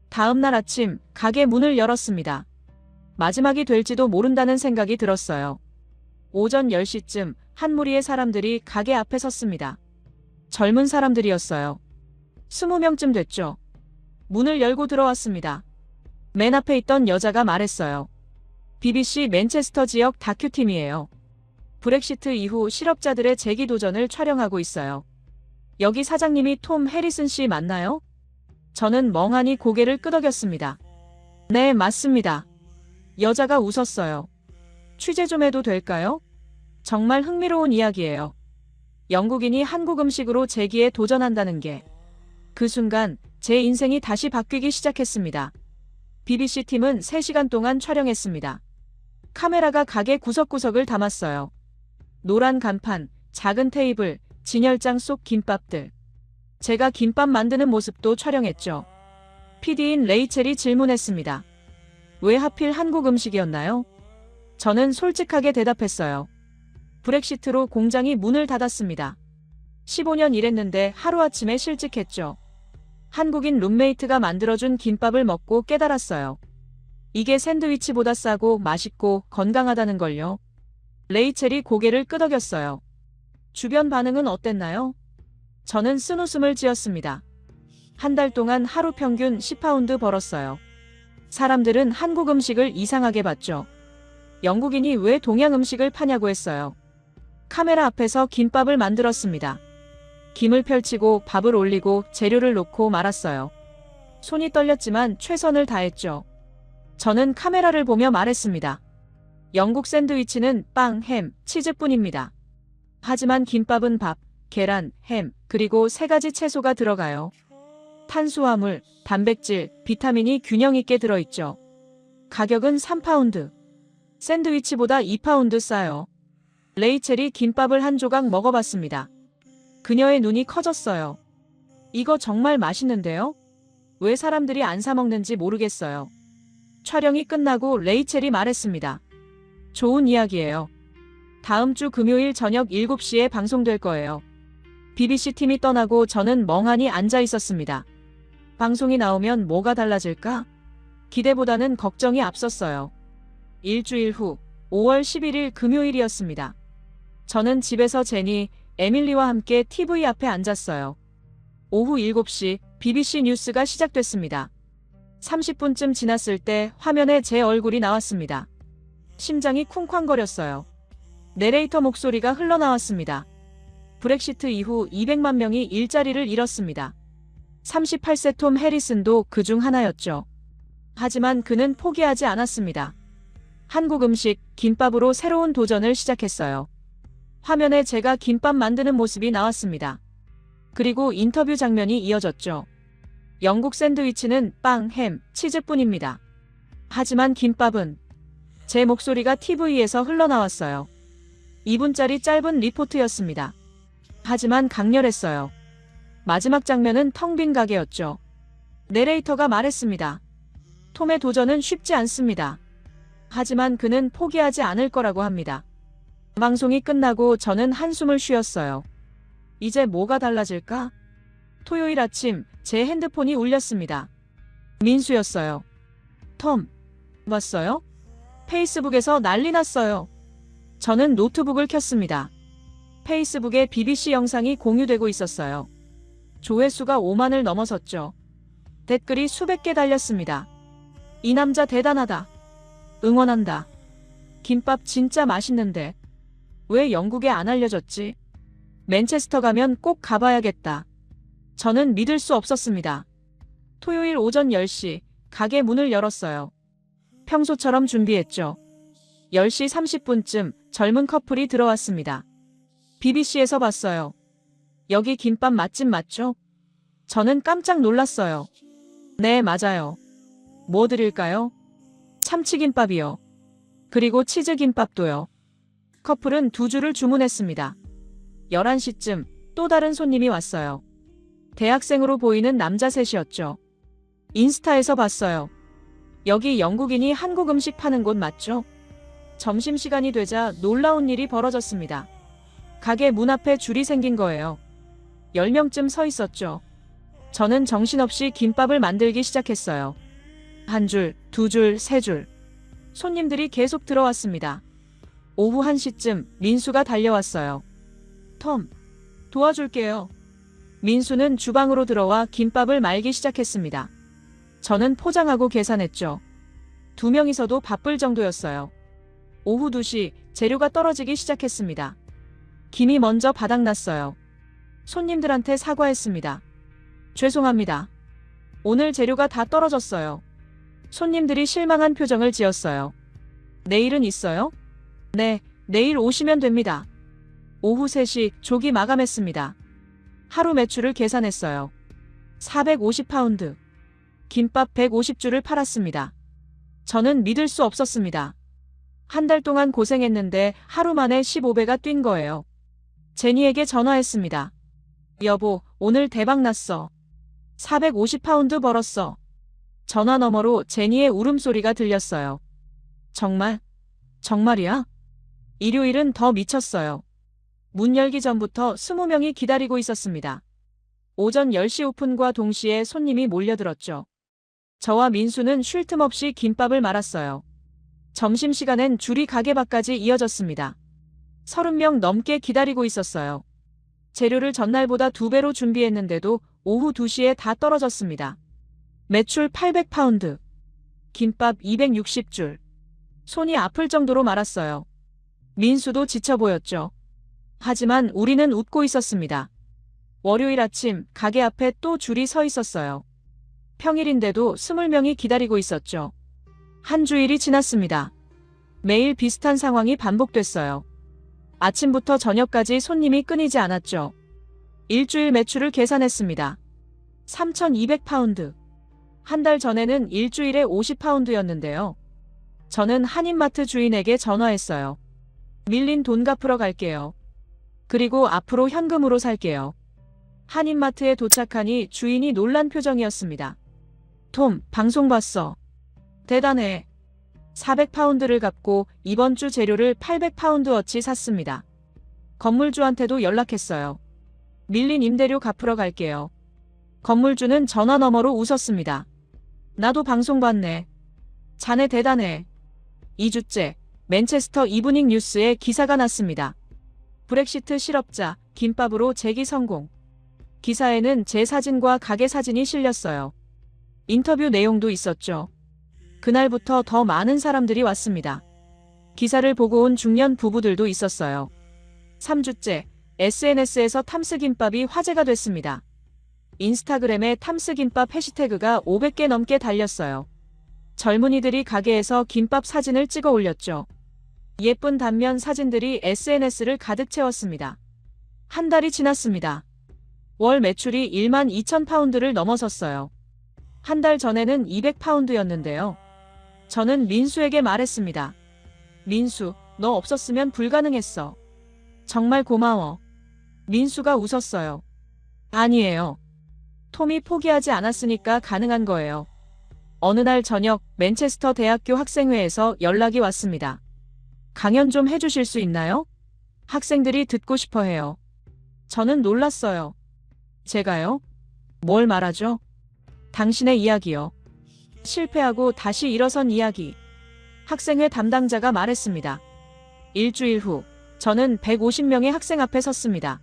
다음 날 아침 가게 문을 열었습니다. 마지막이 될지도 모른다는 생각이 들었어요. 오전 10시쯤 한 무리의 사람들이 가게 앞에 섰습니다. 젊은 사람들이었어요. 20명쯤 됐죠. 문을 열고 들어왔습니다. 맨 앞에 있던 여자가 말했어요. BBC 맨체스터 지역 다큐팀이에요. 브렉시트 이후 실업자들의 재기도전을 촬영하고 있어요. 여기 사장님이 톰 해리슨 씨 맞나요? 저는 멍하니 고개를 끄덕였습니다. 네, 맞습니다. 여자가 웃었어요. 취재 좀 해도 될까요? 정말 흥미로운 이야기예요. 영국인이 한국 음식으로 재기에 도전한다는 게. 그 순간 제 인생이 다시 바뀌기 시작했습니다. BBC 팀은 3시간 동안 촬영했습니다. 카메라가 가게 구석구석을 담았어요. 노란 간판, 작은 테이블, 진열장 속 김밥들. 제가 김밥 만드는 모습도 촬영했죠. PD인 레이첼이 질문했습니다. 왜 하필 한국 음식이었나요? 저는 솔직하게 대답했어요. 브렉시트로 공장이 문을 닫았습니다. 15년 일했는데 하루아침에 실직했죠. 한국인 룸메이트가 만들어준 김밥을 먹고 깨달았어요. 이게 샌드위치보다 싸고 맛있고 건강하다는 걸요. 레이첼이 고개를 끄덕였어요. 주변 반응은 어땠나요? 저는 쓴웃음을 지었습니다. 한 달 동안 하루 평균 10파운드 벌었어요. 사람들은 한국 음식을 이상하게 봤죠. 영국인이 왜 동양 음식을 파냐고 했어요. 카메라 앞에서 김밥을 만들었습니다. 김을 펼치고 밥을 올리고 재료를 놓고 말았어요. 손이 떨렸지만 최선을 다했죠. 저는 카메라를 보며 말했습니다. 영국 샌드위치는 빵, 햄, 치즈뿐입니다. 하지만 김밥은 밥, 계란, 햄, 그리고 3가지 채소가 들어가요. 탄수화물, 단백질, 비타민이 균형 있게 들어있죠. 가격은 3파운드. 샌드위치보다 2파운드 싸요. 레이첼이 김밥을 한 조각 먹어봤습니다. 그녀의 눈이 커졌어요. 이거 정말 맛있는데요? 왜 사람들이 안 사 먹는지 모르겠어요. 촬영이 끝나고 레이첼이 말했습니다. 좋은 이야기예요. 다음 주 금요일 저녁 7시에 방송될 거예요. BBC 팀이 떠나고 저는 멍하니 앉아 있었습니다. 방송이 나오면 뭐가 달라질까? 기대보다는 걱정이 앞섰어요. 일주일 후 5월 11일 금요일이었습니다. 저는 집에서 제니, 에밀리와 함께 TV 앞에 앉았어요. 오후 7시 BBC 뉴스가 시작됐습니다. 30분쯤 지났을 때 화면에 제 얼굴이 나왔습니다. 심장이 쿵쾅거렸어요. 내레이터 목소리가 흘러나왔습니다. 브렉시트 이후 200만 명이 일자리를 잃었습니다. 38세 톰 해리슨도 그중 하나였죠. 하지만 그는 포기하지 않았습니다. 한국 음식, 김밥으로 새로운 도전을 시작했어요. 화면에 제가 김밥 만드는 모습이 나왔습니다. 그리고 인터뷰 장면이 이어졌죠. 영국 샌드위치는 빵, 햄, 치즈뿐입니다. 하지만 김밥은 제 목소리가 TV에서 흘러나왔어요. 2분짜리 짧은 리포트였습니다. 하지만 강렬했어요. 마지막 장면은 텅 빈 가게였죠. 내레이터가 말했습니다. 톰의 도전은 쉽지 않습니다. 하지만 그는 포기하지 않을 거라고 합니다. 방송이 끝나고 저는 한숨을 쉬었어요. 이제 뭐가 달라질까? 토요일 아침 제 핸드폰이 울렸습니다. 민수였어요. 톰, 봤어요? 페이스북에서 난리 났어요. 저는 노트북을 켰습니다. 페이스북에 BBC 영상이 공유되고 있었어요. 조회수가 5만을 넘어섰죠. 댓글이 수백 개 달렸습니다. 이 남자 대단하다. 응원한다. 김밥 진짜 맛있는데. 왜 영국에 안 알려졌지? 맨체스터 가면 꼭 가봐야겠다. 저는 믿을 수 없었습니다. 토요일 오전 10시 가게 문을 열었어요. 평소처럼 준비했죠. 10시 30분쯤 젊은 커플이 들어왔습니다. BBC에서 봤어요. 여기 김밥 맛집 맞죠? 저는 깜짝 놀랐어요. 네, 맞아요. 뭐 드릴까요? 참치김밥이요. 그리고 치즈김밥도요. 커플은 2주를 주문했습니다. 11시쯤 또 다른 손님이 왔어요. 대학생으로 보이는 남자 셋이었죠. 인스타에서 봤어요. 여기 영국인이 한국 음식 파는 곳 맞죠? 점심시간이 되자 놀라운 일이 벌어졌습니다. 가게 문 앞에 줄이 생긴 거예요. 10명쯤 서 있었죠. 저는 정신없이 김밥을 만들기 시작했어요. 1줄, 2줄, 3줄. 손님들이 계속 들어왔습니다. 오후 1시쯤 민수가 달려왔어요. 톰, 도와줄게요. 민수는 주방으로 들어와 김밥을 말기 시작했습니다. 저는 포장하고 계산했죠. 2명이서도 바쁠 정도였어요. 오후 2시 재료가 떨어지기 시작했습니다. 김이 먼저 바닥났어요. 손님들한테 사과했습니다. 죄송합니다. 오늘 재료가 다 떨어졌어요. 손님들이 실망한 표정을 지었어요. 내일은 있어요? 네, 내일 오시면 됩니다. 오후 3시 조기 마감했습니다. 하루 매출을 계산했어요. 450파운드. 김밥 150줄을 팔았습니다. 저는 믿을 수 없었습니다. 한 달 동안 고생했는데 하루 만에 15배가 뛴 거예요. 제니에게 전화했습니다. 여보, 오늘 대박 났어. 450파운드 벌었어. 전화 너머로 제니의 울음소리가 들렸어요. 정말? 정말이야? 일요일은 더 미쳤어요. 문 열기 전부터 20명이 기다리고 있었습니다. 오전 10시 오픈과 동시에 손님이 몰려들었죠. 저와 민수는 쉴 틈 없이 김밥을 말았어요. 점심시간엔 줄이 가게 밖까지 이어졌습니다. 30명 넘게 기다리고 있었어요. 재료를 전날보다 2배로 준비했는데도 오후 2시에 다 떨어졌습니다. 매출 800파운드, 김밥 260줄. 손이 아플 정도로 말았어요. 민수도 지쳐 보였죠. 하지만 우리는 웃고 있었습니다. 월요일 아침 가게 앞에 또 줄이 서 있었어요. 평일인데도 20명이 기다리고 있었죠. 한 주일이 지났습니다. 매일 비슷한 상황이 반복됐어요. 아침부터 저녁까지 손님이 끊이지 않았죠. 일주일 매출을 계산했습니다. 3,200파운드. 한 달 전에는 일주일에 50파운드였는데요. 저는 한인마트 주인에게 전화했어요. 밀린 돈 갚으러 갈게요. 그리고 앞으로 현금으로 살게요. 한인마트에 도착하니 주인이 놀란 표정이었습니다. 톰, 방송 봤어. 대단해. 400파운드를 갚고 이번 주 재료를 800파운드어치 샀습니다. 건물주한테도 연락했어요. 밀린 임대료 갚으러 갈게요. 건물주는 전화 너머로 웃었습니다. 나도 방송 봤네. 자네 대단해. 2주째 맨체스터 이브닝 뉴스에 기사가 났습니다. 브렉시트 실업자, 김밥으로 재기 성공. 기사에는 제 사진과 가게 사진이 실렸어요. 인터뷰 내용도 있었죠. 그날부터 더 많은 사람들이 왔습니다. 기사를 보고 온 중년 부부들도 있었어요. 3주째 SNS에서 탐스김밥이 화제가 됐습니다. 인스타그램에 탐스김밥 해시태그가 500개 넘게 달렸어요. 젊은이들이 가게에서 김밥 사진을 찍어 올렸죠. 예쁜 단면 사진들이 SNS를 가득 채웠습니다. 한 달이 지났습니다. 월 매출이 12,000파운드를 넘어섰어요. 한 달 전에는 200파운드였는데요. 저는 민수에게 말했습니다. 민수, 너 없었으면 불가능했어. 정말 고마워. 민수가 웃었어요. 아니에요. 톰이 포기하지 않았으니까 가능한 거예요. 어느 날 저녁 맨체스터 대학교 학생회에서 연락이 왔습니다. 강연 좀 해주실 수 있나요? 학생들이 듣고 싶어 해요. 저는 놀랐어요. 제가요? 뭘 말하죠? 당신의 이야기요. 실패하고 다시 일어선 이야기. 학생회 담당자가 말했습니다. 일주일 후 저는 150명의 학생 앞에 섰습니다.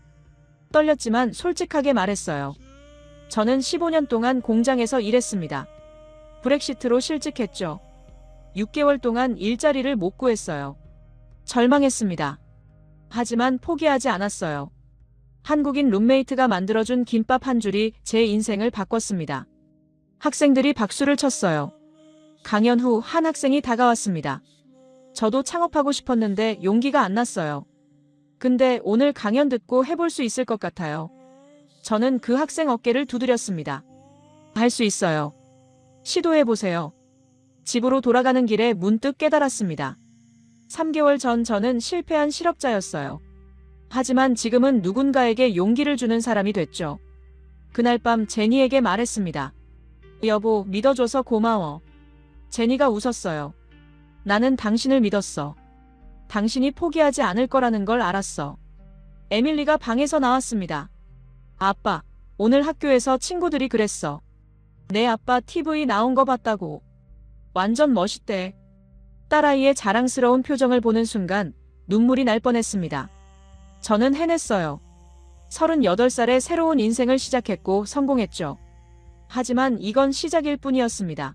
떨렸지만 솔직하게 말했어요. 저는 15년 동안 공장에서 일했습니다. 브렉시트로 실직했죠. 6개월 동안 일자리를 못 구했어요. 절망했습니다. 하지만 포기하지 않았어요. 한국인 룸메이트가 만들어준 김밥 한 줄이 제 인생을 바꿨습니다. 학생들이 박수를 쳤어요. 강연 후 한 학생이 다가왔습니다. 저도 창업하고 싶었는데 용기가 안 났어요. 근데 오늘 강연 듣고 해볼 수 있을 것 같아요. 저는 그 학생 어깨를 두드렸습니다. 할 수 있어요. 시도해보세요. 집으로 돌아가는 길에 문득 깨달았습니다. 3개월 전 저는 실패한 실업자였어요. 하지만 지금은 누군가에게 용기를 주는 사람이 됐죠. 그날 밤 제니에게 말했습니다. 여보, 믿어줘서 고마워. 제니가 웃었어요. 나는 당신을 믿었어. 당신이 포기하지 않을 거라는 걸 알았어. 에밀리가 방에서 나왔습니다. 아빠, 오늘 학교에서 친구들이 그랬어. 내 아빠 TV 나온 거 봤다고. 완전 멋있대. 딸아이의 자랑스러운 표정을 보는 순간 눈물이 날 뻔했습니다. 저는 해냈어요. 38살에 새로운 인생을 시작했고 성공했죠. 하지만 이건 시작일 뿐이었습니다.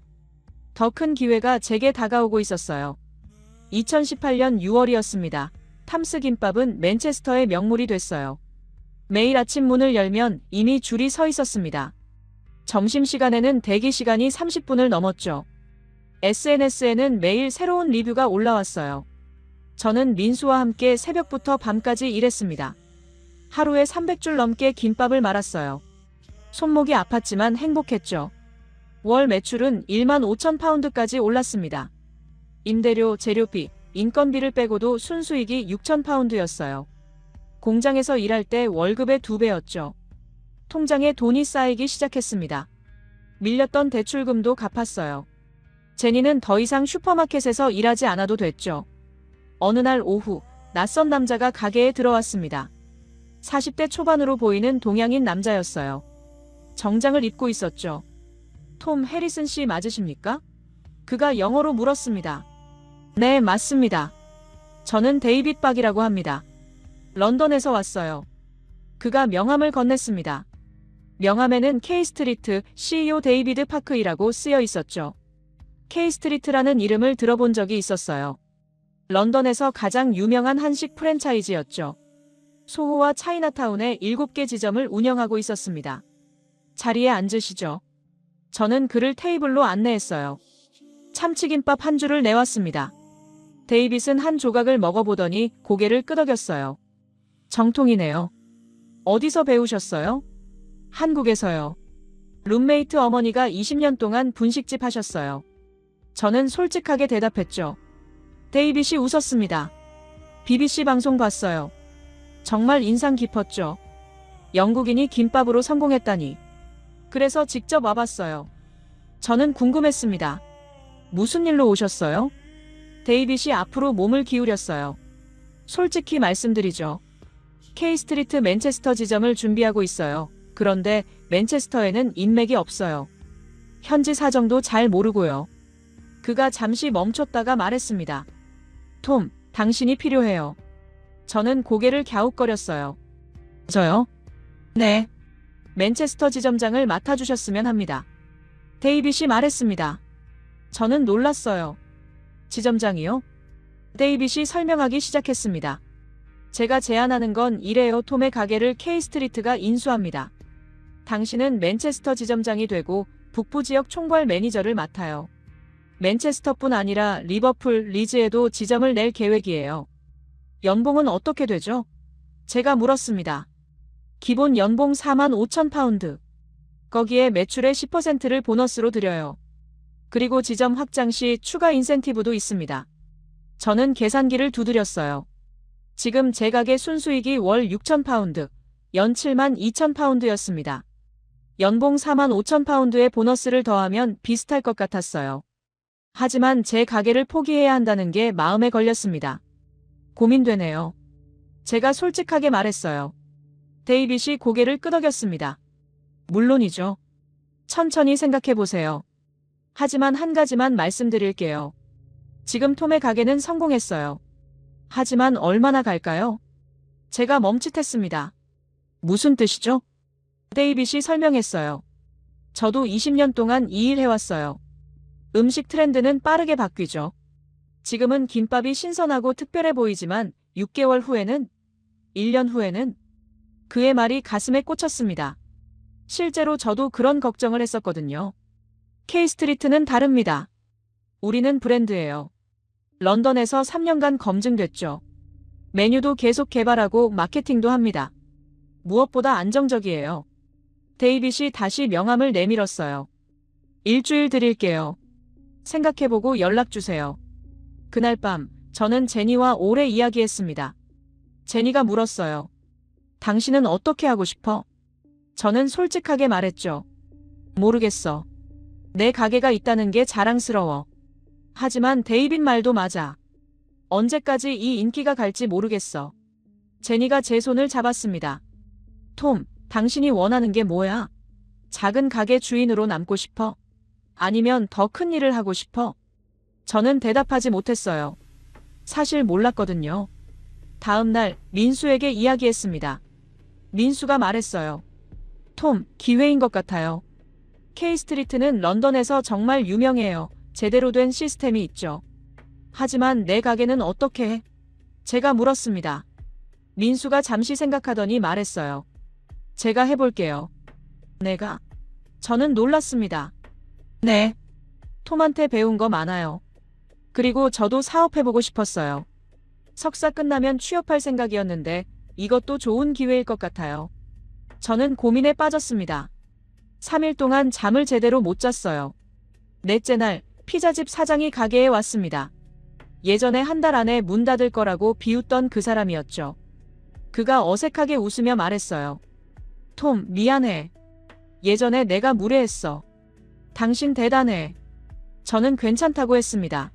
더 큰 기회가 제게 다가오고 있었어요. 2018년 6월이었습니다. 탐스김밥은 맨체스터의 명물이 됐어요. 매일 아침 문을 열면 이미 줄이 서 있었습니다. 점심시간에는 대기 시간이 30분을 넘었죠. SNS에는 매일 새로운 리뷰가 올라왔어요. 저는 민수와 함께 새벽부터 밤까지 일했습니다. 하루에 300줄 넘게 김밥을 말았어요. 손목이 아팠지만 행복했죠. 월 매출은 15,000파운드까지 올랐습니다. 임대료, 재료비, 인건비를 빼고도 순수익이 6,000파운드였어요. 공장에서 일할 때 월급의 2배였죠. 통장에 돈이 쌓이기 시작했습니다. 밀렸던 대출금도 갚았어요. 제니는 더 이상 슈퍼마켓에서 일하지 않아도 됐죠. 어느 날 오후, 낯선 남자가 가게에 들어왔습니다. 40대 초반으로 보이는 동양인 남자였어요. 정장을 입고 있었죠. 톰 해리슨 씨 맞으십니까? 그가 영어로 물었습니다. 네, 맞습니다. 저는 데이빗 박이라고 합니다. 런던에서 왔어요. 그가 명함을 건넸습니다. 명함에는 K스트리트 CEO 데이비드 파크이라고 쓰여 있었죠. K스트리트라는 이름을 들어본 적이 있었어요. 런던에서 가장 유명한 한식 프랜차이즈였죠. 소호와 차이나타운에 7개 지점을 운영하고 있었습니다. 자리에 앉으시죠. 저는 그를 테이블로 안내했어요. 참치김밥 한 줄을 내왔습니다. 데이빗은 한 조각을 먹어보더니 고개를 끄덕였어요. 정통이네요. 어디서 배우셨어요? 한국에서요. 룸메이트 어머니가 20년 동안 분식집 하셨어요. 저는 솔직하게 대답했죠. 데이빗이 웃었습니다. BBC 방송 봤어요. 정말 인상 깊었죠. 영국인이 김밥으로 성공했다니. 그래서 직접 와봤어요. 저는 궁금했습니다. 무슨 일로 오셨어요? 데이빗이 앞으로 몸을 기울였어요. 솔직히 말씀드리죠. K스트리트 맨체스터 지점을 준비하고 있어요. 그런데 맨체스터에는 인맥이 없어요. 현지 사정도 잘 모르고요. 그가 잠시 멈췄다가 말했습니다. 톰, 당신이 필요해요. 저는 고개를 갸웃거렸어요. 저요? 네. 맨체스터 지점장을 맡아주셨으면 합니다. 데이빗이 말했습니다. 저는 놀랐어요. 지점장이요? 데이빗이 설명하기 시작했습니다. 제가 제안하는 건 이래요. 톰의 가게를 K스트리트가 인수합니다. 당신은 맨체스터 지점장이 되고 북부 지역 총괄 매니저를 맡아요. 맨체스터뿐 아니라 리버풀, 리즈에도 지점을 낼 계획이에요. 연봉은 어떻게 되죠? 제가 물었습니다. 기본 연봉 45,000파운드. 거기에 매출의 10%를 보너스로 드려요. 그리고 지점 확장 시 추가 인센티브도 있습니다. 저는 계산기를 두드렸어요. 지금 제 가게 순수익이 월 6,000파운드, 연 72,000파운드였습니다. 연봉 45,000파운드의 보너스를 더하면 비슷할 것 같았어요. 하지만 제 가게를 포기해야 한다는 게 마음에 걸렸습니다. 고민되네요. 제가 솔직하게 말했어요. 데이빗이 고개를 끄덕였습니다. 물론이죠. 천천히 생각해보세요. 하지만 한 가지만 말씀드릴게요. 지금 톰의 가게는 성공했어요. 하지만 얼마나 갈까요? 제가 멈칫했습니다. 무슨 뜻이죠? 데이빗이 설명했어요. 저도 20년 동안 이 일 해왔어요. 음식 트렌드는 빠르게 바뀌죠. 지금은 김밥이 신선하고 특별해 보이지만 6개월 후에는, 1년 후에는 그의 말이 가슴에 꽂혔습니다. 실제로 저도 그런 걱정을 했었거든요. K스트리트는 다릅니다. 우리는 브랜드예요. 런던에서 3년간 검증됐죠. 메뉴도 계속 개발하고 마케팅도 합니다. 무엇보다 안정적이에요. 데이빗이 다시 명함을 내밀었어요. 일주일 드릴게요. 생각해보고 연락주세요. 그날 밤 저는 제니와 오래 이야기했습니다. 제니가 물었어요. 당신은 어떻게 하고 싶어? 저는 솔직하게 말했죠. 모르겠어. 내 가게가 있다는 게 자랑스러워. 하지만 데이빗 말도 맞아. 언제까지 이 인기가 갈지 모르겠어. 제니가 제 손을 잡았습니다. 톰, 당신이 원하는 게 뭐야? 작은 가게 주인으로 남고 싶어? 아니면 더 큰 일을 하고 싶어? 저는 대답하지 못했어요. 사실 몰랐거든요. 다음 날 민수에게 이야기했습니다. 민수가 말했어요. 톰, 기회인 것 같아요. K스트리트는 런던에서 정말 유명해요. 제대로 된 시스템이 있죠. 하지만 내 가게는 어떻게 해? 제가 물었습니다. 민수가 잠시 생각하더니 말했어요. 제가 해볼게요. 내가? 저는 놀랐습니다. 네. 톰한테 배운 거 많아요. 그리고 저도 사업해보고 싶었어요. 석사 끝나면 취업할 생각이었는데 이것도 좋은 기회일 것 같아요. 저는 고민에 빠졌습니다. 3일 동안 잠을 제대로 못 잤어요. 넷째 날 피자집 사장이 가게에 왔습니다. 예전에 한 달 안에 문 닫을 거라고 비웃던 그 사람이었죠. 그가 어색하게 웃으며 말했어요. 톰, 미안해. 예전에 내가 무례했어. 당신 대단해. 저는 괜찮다고 했습니다.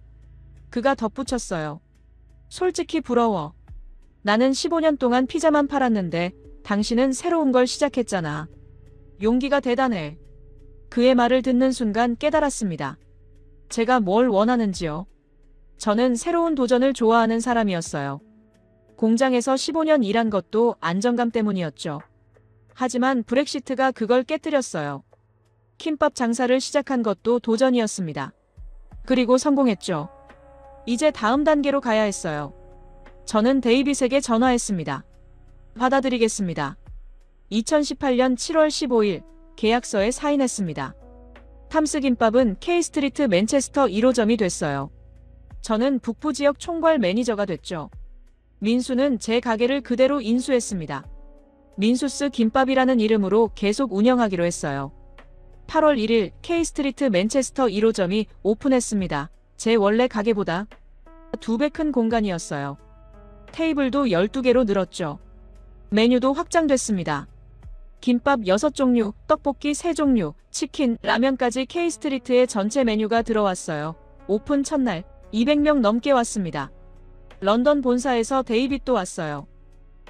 그가 덧붙였어요. 솔직히 부러워. 나는 15년 동안 피자만 팔았는데 당신은 새로운 걸 시작했잖아. 용기가 대단해. 그의 말을 듣는 순간 깨달았습니다. 제가 뭘 원하는지요. 저는 새로운 도전을 좋아하는 사람이었어요. 공장에서 15년 일한 것도 안정감 때문이었죠. 하지만 브렉시트가 그걸 깨뜨렸어요. 김밥 장사를 시작한 것도 도전이었습니다. 그리고 성공했죠. 이제 다음 단계로 가야 했어요. 저는 데이빗에게 전화했습니다. 받아들이겠습니다. 2018년 7월 15일 계약서에 사인했습니다. 탐스 김밥은 K스트리트 맨체스터 1호점이 됐어요. 저는 북부 지역 총괄 매니저가 됐죠. 민수는 제 가게를 그대로 인수했습니다. 민수스 김밥이라는 이름으로 계속 운영하기로 했어요. 8월 1일 K스트리트 맨체스터 1호점이 오픈했습니다. 제 원래 가게보다 2배 큰 공간이었어요. 테이블도 12개로 늘었죠. 메뉴도 확장됐습니다. 김밥 6종류, 떡볶이 3종류, 치킨, 라면까지 K스트리트의 전체 메뉴가 들어왔어요. 오픈 첫날 200명 넘게 왔습니다. 런던 본사에서 데이빗도 왔어요.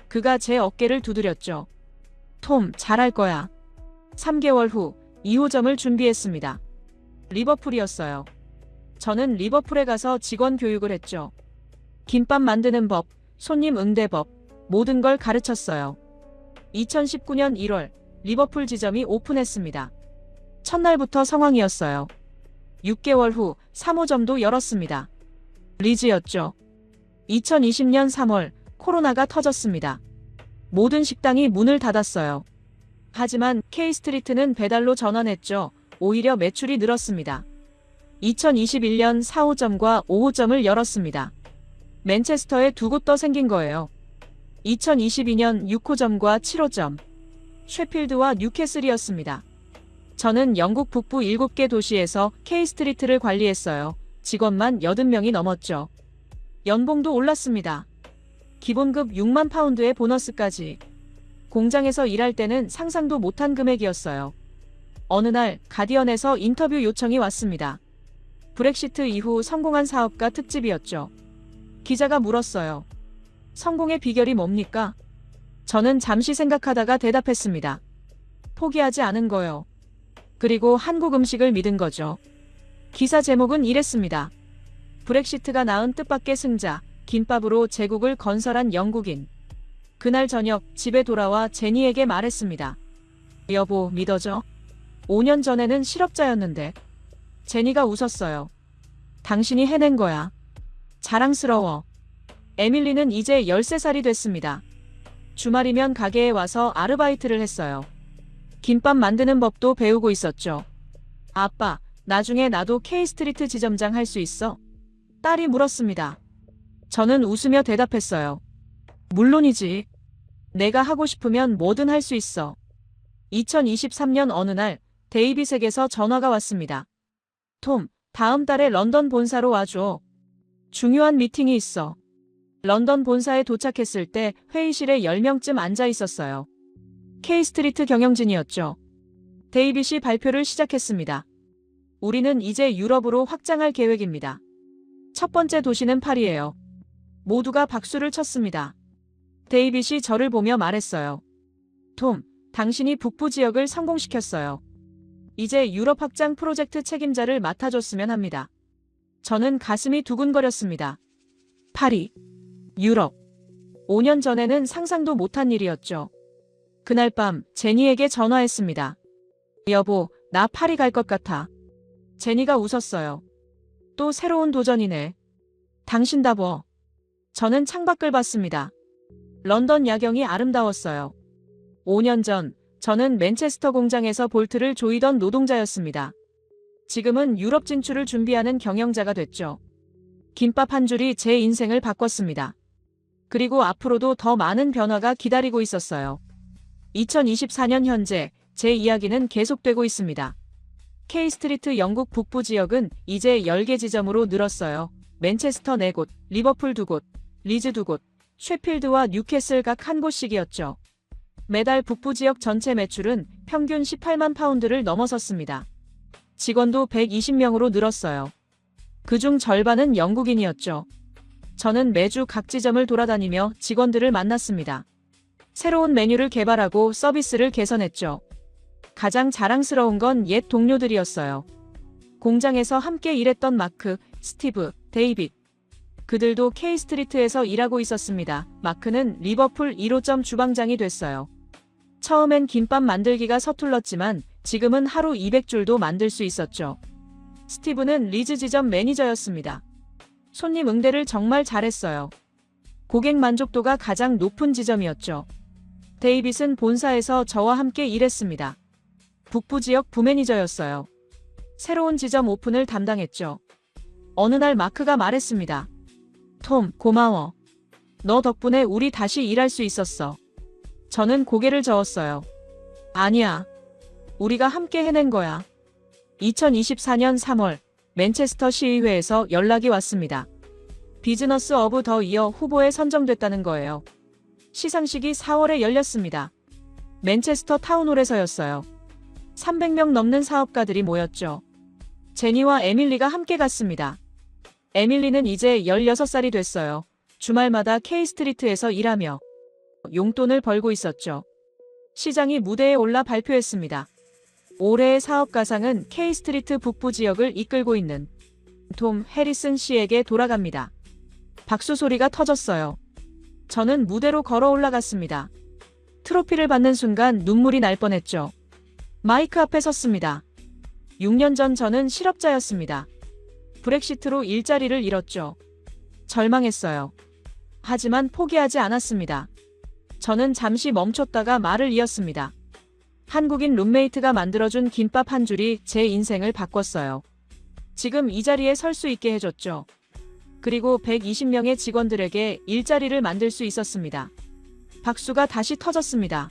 그가 제 어깨를 두드렸죠. 톰, 잘할 거야. 3개월 후 2호점을 준비했습니다. 리버풀이었어요. 저는 리버풀에 가서 직원 교육을 했죠. 김밥 만드는 법, 손님 응대법, 모든 걸 가르쳤어요. 2019년 1월 리버풀 지점이 오픈했습니다. 첫날부터 성황이었어요. 6개월 후 3호점도 열었습니다. 리즈였죠. 2020년 3월 코로나가 터졌습니다. 모든 식당이 문을 닫았어요. 하지만 K스트리트는 배달로 전환했죠. 오히려 매출이 늘었습니다. 2021년 4호점과 5호점을 열었습니다. 맨체스터에 2곳 더 생긴 거예요. 2022년 6호점과 7호점, 셰필드와 뉴캐슬이었습니다. 저는 영국 북부 7개 도시에서 K스트리트를 관리했어요. 직원만 80명이 넘었죠. 연봉도 올랐습니다. 기본급 6만 파운드의 보너스까지. 공장에서 일할 때는 상상도 못한 금액이었어요. 어느 날 가디언에서 인터뷰 요청이 왔습니다. 브렉시트 이후 성공한 사업가 특집이었죠. 기자가 물었어요. 성공의 비결이 뭡니까? 저는 잠시 생각하다가 대답했습니다. 포기하지 않은 거요. 그리고 한국 음식을 믿은 거죠. 기사 제목은 이랬습니다. 브렉시트가 낳은 뜻밖의 승자, 김밥으로 제국을 건설한 영국인. 그날 저녁 집에 돌아와 제니에게 말했습니다. 여보, 믿어줘? 5년 전에는 실업자였는데. 제니가 웃었어요. 당신이 해낸 거야. 자랑스러워. 에밀리는 이제 13살이 됐습니다. 주말이면 가게에 와서 아르바이트를 했어요. 김밥 만드는 법도 배우고 있었죠. 아빠, 나중에 나도 K스트리트 지점장 할 수 있어? 딸이 물었습니다. 저는 웃으며 대답했어요. 물론이지. 내가 하고 싶으면 뭐든 할 수 있어. 2023년 어느 날 데이빗에게서 전화가 왔습니다. 톰, 다음 달에 런던 본사로 와줘. 중요한 미팅이 있어. 런던 본사에 도착했을 때 회의실에 10명쯤 앉아 있었어요. K스트리트 경영진이었죠. 데이빗이 발표를 시작했습니다. 우리는 이제 유럽으로 확장할 계획입니다. 첫 번째 도시는 파리예요. 모두가 박수를 쳤습니다. 데이빗이 저를 보며 말했어요. 톰, 당신이 북부 지역을 성공시켰어요. 이제 유럽 확장 프로젝트 책임자를 맡아줬으면 합니다. 저는 가슴이 두근거렸습니다. 파리, 유럽. 5년 전에는 상상도 못한 일이었죠. 그날 밤 제니에게 전화했습니다. 여보, 나 파리 갈 것 같아. 제니가 웃었어요. 또 새로운 도전이네. 당신답어. 저는 창밖을 봤습니다. 런던 야경이 아름다웠어요. 5년 전 저는 맨체스터 공장에서 볼트를 조이던 노동자였습니다. 지금은 유럽 진출을 준비하는 경영자가 됐죠. 김밥 한 줄이 제 인생을 바꿨습니다. 그리고 앞으로도 더 많은 변화가 기다리고 있었어요. 2024년 현재 제 이야기는 계속되고 있습니다. K스트리트 영국 북부 지역은 이제 10개 지점으로 늘었어요. 맨체스터 4곳, 리버풀 2곳, 리즈 2곳, 셰필드와 뉴캐슬 각 1곳씩이었죠. 매달 북부 지역 전체 매출은 평균 18만 파운드를 넘어섰습니다. 직원도 120명으로 늘었어요. 그중 절반은 영국인이었죠. 저는 매주 각 지점을 돌아다니며 직원들을 만났습니다. 새로운 메뉴를 개발하고 서비스를 개선했죠. 가장 자랑스러운 건 옛 동료들이었어요. 공장에서 함께 일했던 마크, 스티브, 데이빗. 그들도 K스트리트에서 일하고 있었습니다. 마크는 리버풀 1호점 주방장이 됐어요. 처음엔 김밥 만들기가 서툴렀지만 지금은 하루 200줄도 만들 수 있었죠. 스티브는 리즈 지점 매니저였습니다. 손님 응대를 정말 잘했어요. 고객 만족도가 가장 높은 지점이었죠. 데이빗은 본사에서 저와 함께 일했습니다. 북부 지역 부매니저였어요. 새로운 지점 오픈을 담당했죠. 어느 날 마크가 말했습니다. 톰, 고마워. 너 덕분에 우리 다시 일할 수 있었어. 저는 고개를 저었어요. 아니야. 우리가 함께 해낸 거야. 2024년 3월 맨체스터 시의회에서 연락이 왔습니다. 비즈너스 오브 더 이어 후보에 선정됐다는 거예요. 시상식이 4월에 열렸습니다. 맨체스터 타운홀에서였어요. 300명 넘는 사업가들이 모였죠. 제니와 에밀리가 함께 갔습니다. 에밀리는 이제 16살이 됐어요. 주말마다 K스트리트에서 일하며 용돈을 벌고 있었죠. 시장이 무대에 올라 발표했습니다. 올해의 사업가상은 K스트리트 북부 지역을 이끌고 있는 톰 해리슨 씨에게 돌아갑니다. 박수 소리가 터졌어요. 저는 무대로 걸어 올라갔습니다. 트로피를 받는 순간 눈물이 날 뻔했죠. 마이크 앞에 섰습니다. 6년 전 저는 실업자였습니다. 브렉시트로 일자리를 잃었죠. 절망했어요. 하지만 포기하지 않았습니다. 저는 잠시 멈췄다가 말을 이었습니다. 한국인 룸메이트가 만들어준 김밥 한 줄이 제 인생을 바꿨어요. 지금 이 자리에 설 수 있게 해줬죠. 그리고 120명의 직원들에게 일자리를 만들 수 있었습니다. 박수가 다시 터졌습니다.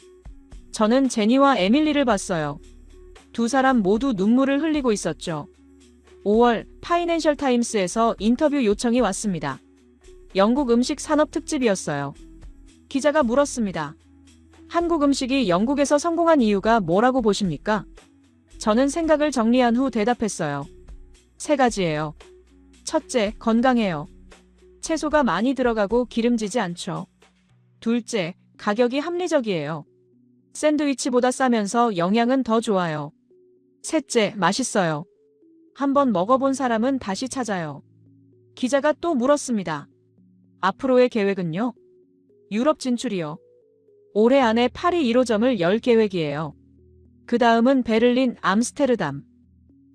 저는 제니와 에밀리를 봤어요. 두 사람 모두 눈물을 흘리고 있었죠. 5월 파이낸셜 타임스에서 인터뷰 요청이 왔습니다. 영국 음식 산업 특집이었어요. 기자가 물었습니다. 한국 음식이 영국에서 성공한 이유가 뭐라고 보십니까? 저는 생각을 정리한 후 대답했어요. 3가지예요. 첫째, 건강해요. 채소가 많이 들어가고 기름지지 않죠. 둘째, 가격이 합리적이에요. 샌드위치보다 싸면서 영양은 더 좋아요. 셋째, 맛있어요. 한번 먹어본 사람은 다시 찾아요. 기자가 또 물었습니다. 앞으로의 계획은요? 유럽 진출이요. 올해 안에 파리 1호점을 열 계획이에요. 그 다음은 베를린, 암스테르담.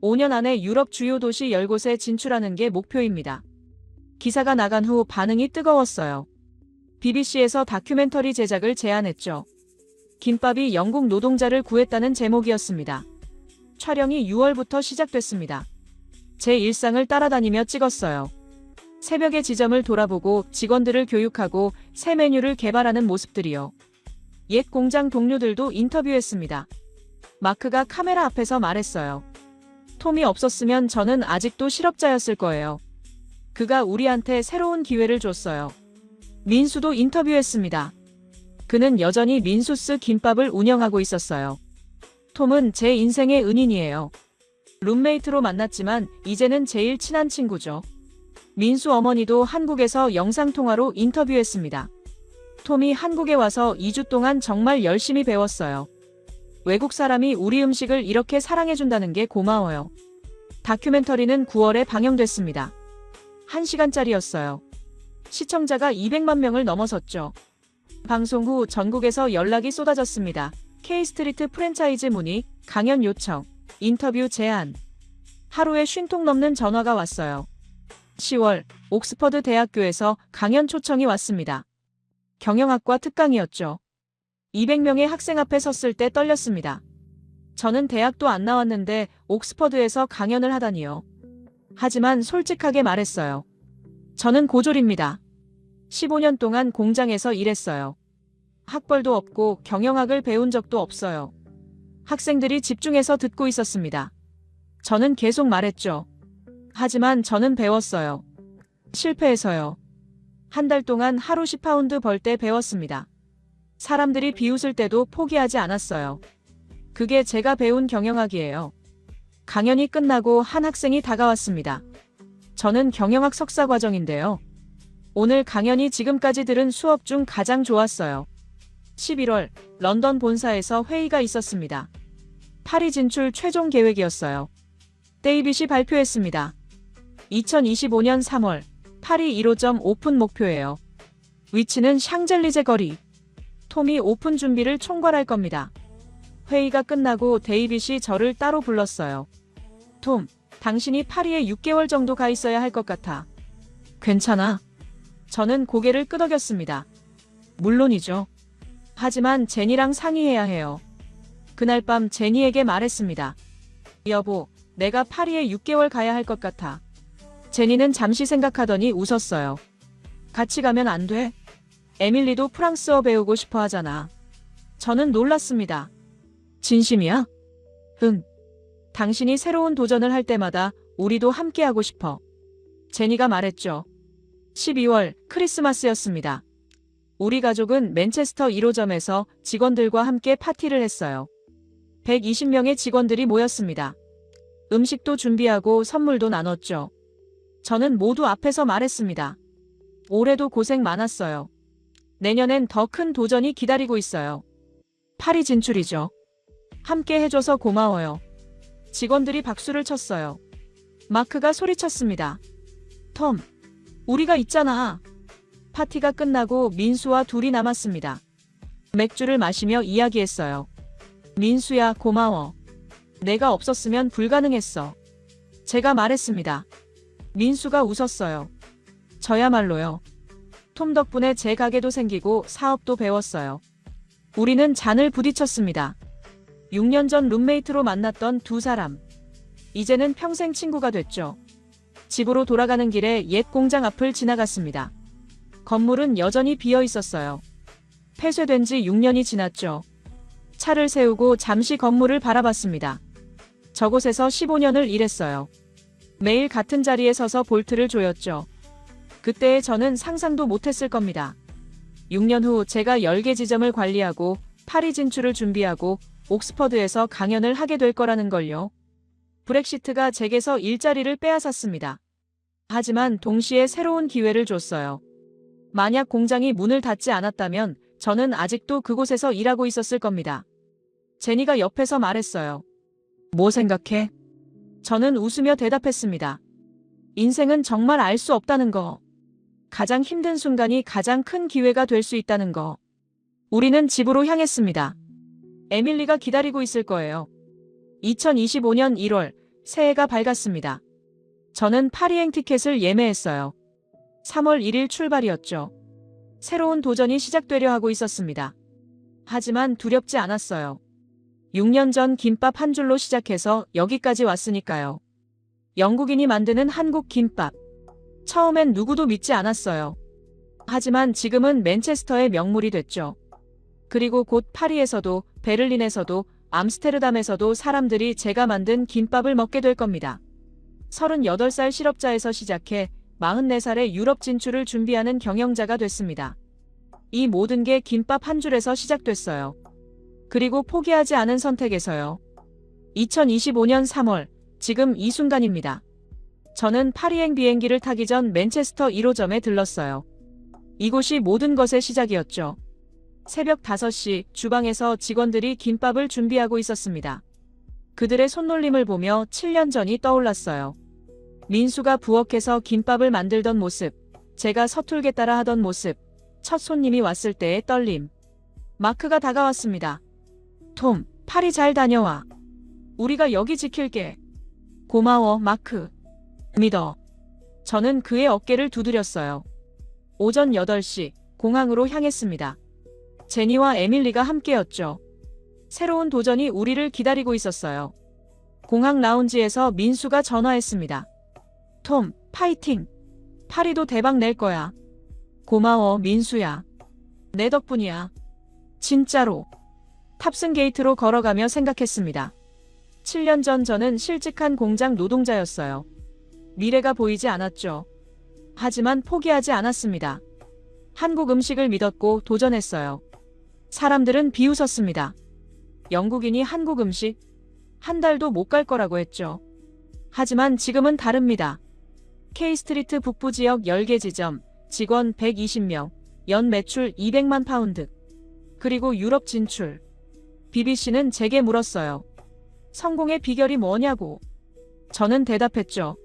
5년 안에 유럽 주요 도시 10곳에 진출하는 게 목표입니다. 기사가 나간 후 반응이 뜨거웠어요. BBC에서 다큐멘터리 제작을 제안했죠. 김밥이 영국 노동자를 구했다는 제목이었습니다. 촬영이 6월부터 시작됐습니다. 제 일상을 따라다니며 찍었어요. 새벽에 지점을 돌아보고 직원들을 교육하고 새 메뉴를 개발하는 모습들이요. 옛 공장 동료들도 인터뷰했습니다. 마크가 카메라 앞에서 말했어요. 톰이 없었으면 저는 아직도 실업자였을 거예요. 그가 우리한테 새로운 기회를 줬어요. 민수도 인터뷰했습니다. 그는 여전히 민수스 김밥을 운영하고 있었어요. 톰은 제 인생의 은인이에요. 룸메이트로 만났지만 이제는 제일 친한 친구죠. 민수 어머니도 한국에서 영상통화로 인터뷰했습니다. 톰이 한국에 와서 2주 동안 정말 열심히 배웠어요. 외국 사람이 우리 음식을 이렇게 사랑해준다는 게 고마워요. 다큐멘터리는 9월에 방영됐습니다. 1시간짜리였어요. 시청자가 200만 명을 넘어섰죠. 방송 후 전국에서 연락이 쏟아졌습니다. K스트리트 프랜차이즈 문의, 강연 요청, 인터뷰 제안. 하루에 50통 넘는 전화가 왔어요. 10월 옥스퍼드 대학교에서 강연 초청이 왔습니다. 경영학과 특강이었죠. 200명의 학생 앞에 섰을 때 떨렸습니다. 저는 대학도 안 나왔는데 옥스퍼드에서 강연을 하다니요. 하지만 솔직하게 말했어요. 저는 고졸입니다. 15년 동안 공장에서 일했어요. 학벌도 없고 경영학을 배운 적도 없어요. 학생들이 집중해서 듣고 있었습니다. 저는 계속 말했죠. 하지만 저는 배웠어요. 실패해서요. 한 달 동안 하루 10파운드 벌 때 배웠습니다. 사람들이 비웃을 때도 포기하지 않았어요. 그게 제가 배운 경영학이에요. 강연이 끝나고 한 학생이 다가왔습니다. 저는 경영학 석사 과정인데요. 오늘 강연이 지금까지 들은 수업 중 가장 좋았어요. 11월 런던 본사에서 회의가 있었습니다. 파리 진출 최종 계획이었어요. 데이빗이 발표했습니다. 2025년 3월 파리 1호점 오픈 목표예요. 위치는 샹젤리제 거리. 톰이 오픈 준비를 총괄할 겁니다. 회의가 끝나고 데이빗이 저를 따로 불렀어요. 톰, 당신이 파리에 6개월 정도 가 있어야 할 것 같아. 괜찮아? 저는 고개를 끄덕였습니다. 물론이죠. 하지만 제니랑 상의해야 해요. 그날 밤 제니에게 말했습니다. 여보, 내가 파리에 6개월 가야 할 것 같아. 제니는 잠시 생각하더니 웃었어요. 같이 가면 안 돼? 에밀리도 프랑스어 배우고 싶어 하잖아. 저는 놀랐습니다. 진심이야? 응. 당신이 새로운 도전을 할 때마다 우리도 함께 하고 싶어. 제니가 말했죠. 12월 크리스마스였습니다. 우리 가족은 맨체스터 1호점에서 직원들과 함께 파티를 했어요. 120명의 직원들이 모였습니다. 음식도 준비하고 선물도 나눴죠. 저는 모두 앞에서 말했습니다. 올해도 고생 많았어요. 내년엔 더 큰 도전이 기다리고 있어요. 파리 진출이죠. 함께 해줘서 고마워요. 직원들이 박수를 쳤어요. 마크가 소리쳤습니다. 톰, 우리가 있잖아. 파티가 끝나고 민수와 둘이 남았습니다. 맥주를 마시며 이야기했어요. 민수야, 고마워. 내가 없었으면 불가능했어. 제가 말했습니다. 민수가 웃었어요. 저야말로요. 톰 덕분에 제 가게도 생기고 사업도 배웠어요. 우리는 잔을 부딪혔습니다. 6년 전 룸메이트로 만났던 두 사람. 이제는 평생 친구가 됐죠. 집으로 돌아가는 길에 옛 공장 앞을 지나갔습니다. 건물은 여전히 비어 있었어요. 폐쇄된 지 6년이 지났죠. 차를 세우고 잠시 건물을 바라봤습니다. 저곳에서 15년을 일했어요. 매일 같은 자리에 서서 볼트를 조였죠. 그때의 저는 상상도 못했을 겁니다. 6년 후 제가 10개 지점을 관리하고 파리 진출을 준비하고 옥스퍼드에서 강연을 하게 될 거라는 걸요. 브렉시트가 제게서 일자리를 빼앗았습니다. 하지만 동시에 새로운 기회를 줬어요. 만약 공장이 문을 닫지 않았다면 저는 아직도 그곳에서 일하고 있었을 겁니다. 제니가 옆에서 말했어요. 뭐 생각해? 저는 웃으며 대답했습니다. 인생은 정말 알 수 없다는 거. 가장 힘든 순간이 가장 큰 기회가 될 수 있다는 거. 우리는 집으로 향했습니다. 에밀리가 기다리고 있을 거예요. 2025년 1월, 새해가 밝았습니다. 저는 파리행 티켓을 예매했어요. 3월 1일 출발이었죠. 새로운 도전이 시작되려 하고 있었습니다. 하지만 두렵지 않았어요. 6년 전 김밥 한 줄로 시작해서 여기까지 왔으니까요. 영국인이 만드는 한국 김밥. 처음엔 누구도 믿지 않았어요. 하지만 지금은 맨체스터의 명물이 됐죠. 그리고 곧 파리에서도, 베를린에서도, 암스테르담에서도 사람들이 제가 만든 김밥을 먹게 될 겁니다. 38살 실업자에서 시작해 44살의 유럽 진출을 준비하는 경영자가 됐습니다. 이 모든 게 김밥 한 줄에서 시작됐어요. 그리고 포기하지 않은 선택에서요. 2025년 3월, 지금 이 순간입니다. 저는 파리행 비행기를 타기 전 맨체스터 1호점에 들렀어요. 이곳이 모든 것의 시작이었죠. 새벽 5시 주방에서 직원들이 김밥을 준비하고 있었습니다. 그들의 손놀림을 보며 7년 전이 떠올랐어요. 민수가 부엌에서 김밥을 만들던 모습, 제가 서툴게 따라 하던 모습, 첫 손님이 왔을 때의 떨림. 마크가 다가왔습니다. 톰, 파리 잘 다녀와. 우리가 여기 지킬게. 고마워, 마크. 믿어. 저는 그의 어깨를 두드렸어요. 오전 8시, 공항으로 향했습니다. 제니와 에밀리가 함께였죠. 새로운 도전이 우리를 기다리고 있었어요. 공항 라운지에서 민수가 전화했습니다. 톰, 파이팅! 파리도 대박 낼 거야. 고마워, 민수야. 내 덕분이야. 진짜로. 탑승 게이트로 걸어가며 생각했습니다. 7년 전 저는 실직한 공장 노동자였어요. 미래가 보이지 않았죠. 하지만 포기하지 않았습니다. 한국 음식을 믿었고 도전했어요. 사람들은 비웃었습니다. 영국인이 한국 음식? 한 달도 못 갈 거라고 했죠. 하지만 지금은 다릅니다. K스트리트 북부 지역 10개 지점, 직원 120명, 연 매출 200만 파운드. 그리고 유럽 진출. BBC는 제게 물었어요. 성공의 비결이 뭐냐고. 저는 대답했죠.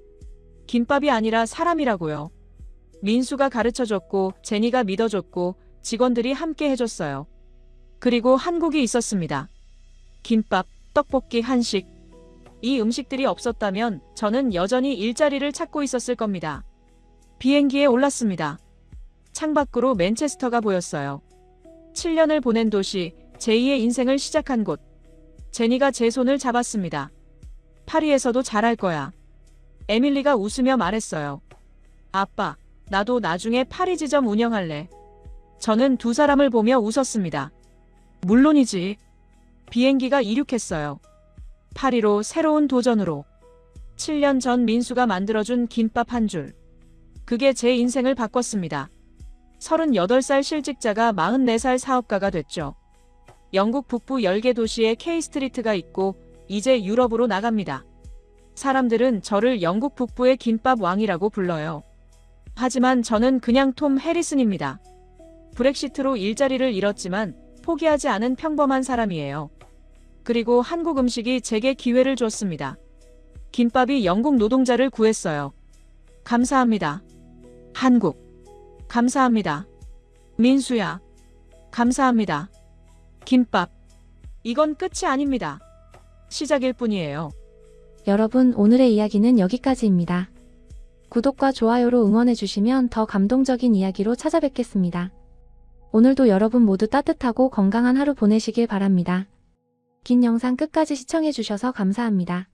김밥이 아니라 사람이라고요. 민수가 가르쳐줬고, 제니가 믿어줬고, 직원들이 함께 해줬어요. 그리고 한국이 있었습니다. 김밥, 떡볶이, 한식. 이 음식들이 없었다면 저는 여전히 일자리를 찾고 있었을 겁니다. 비행기에 올랐습니다. 창밖으로 맨체스터가 보였어요. 7년을 보낸 도시, 제2의 인생을 시작한 곳. 제니가 제 손을 잡았습니다. 파리에서도 잘할 거야. 에밀리가 웃으며 말했어요. 아빠, 나도 나중에 파리 지점 운영할래. 저는 두 사람을 보며 웃었습니다. 물론이지. 비행기가 이륙했어요. 파리로 새로운 도전으로. 7년 전 민수가 만들어준 김밥 한 줄. 그게 제 인생을 바꿨습니다. 38살 실직자가 44살 사업가가 됐죠. 영국 북부 10개 도시에 K스트리트가 있고 이제 유럽으로 나갑니다. 사람들은 저를 영국 북부의 김밥 왕이라고 불러요. 하지만 저는 그냥 톰 해리슨입니다. 브렉시트로 일자리를 잃었지만 포기하지 않은 평범한 사람이에요. 그리고 한국 음식이 제게 기회를 줬습니다. 김밥이 영국 노동자를 구했어요. 감사합니다. 한국. 감사합니다. 민수야. 감사합니다. 김밥. 이건 끝이 아닙니다. 시작일 뿐이에요. 여러분, 오늘의 이야기는 여기까지입니다. 구독과 좋아요로 응원해주시면 더 감동적인 이야기로 찾아뵙겠습니다. 오늘도 여러분 모두 따뜻하고 건강한 하루 보내시길 바랍니다. 긴 영상 끝까지 시청해주셔서 감사합니다.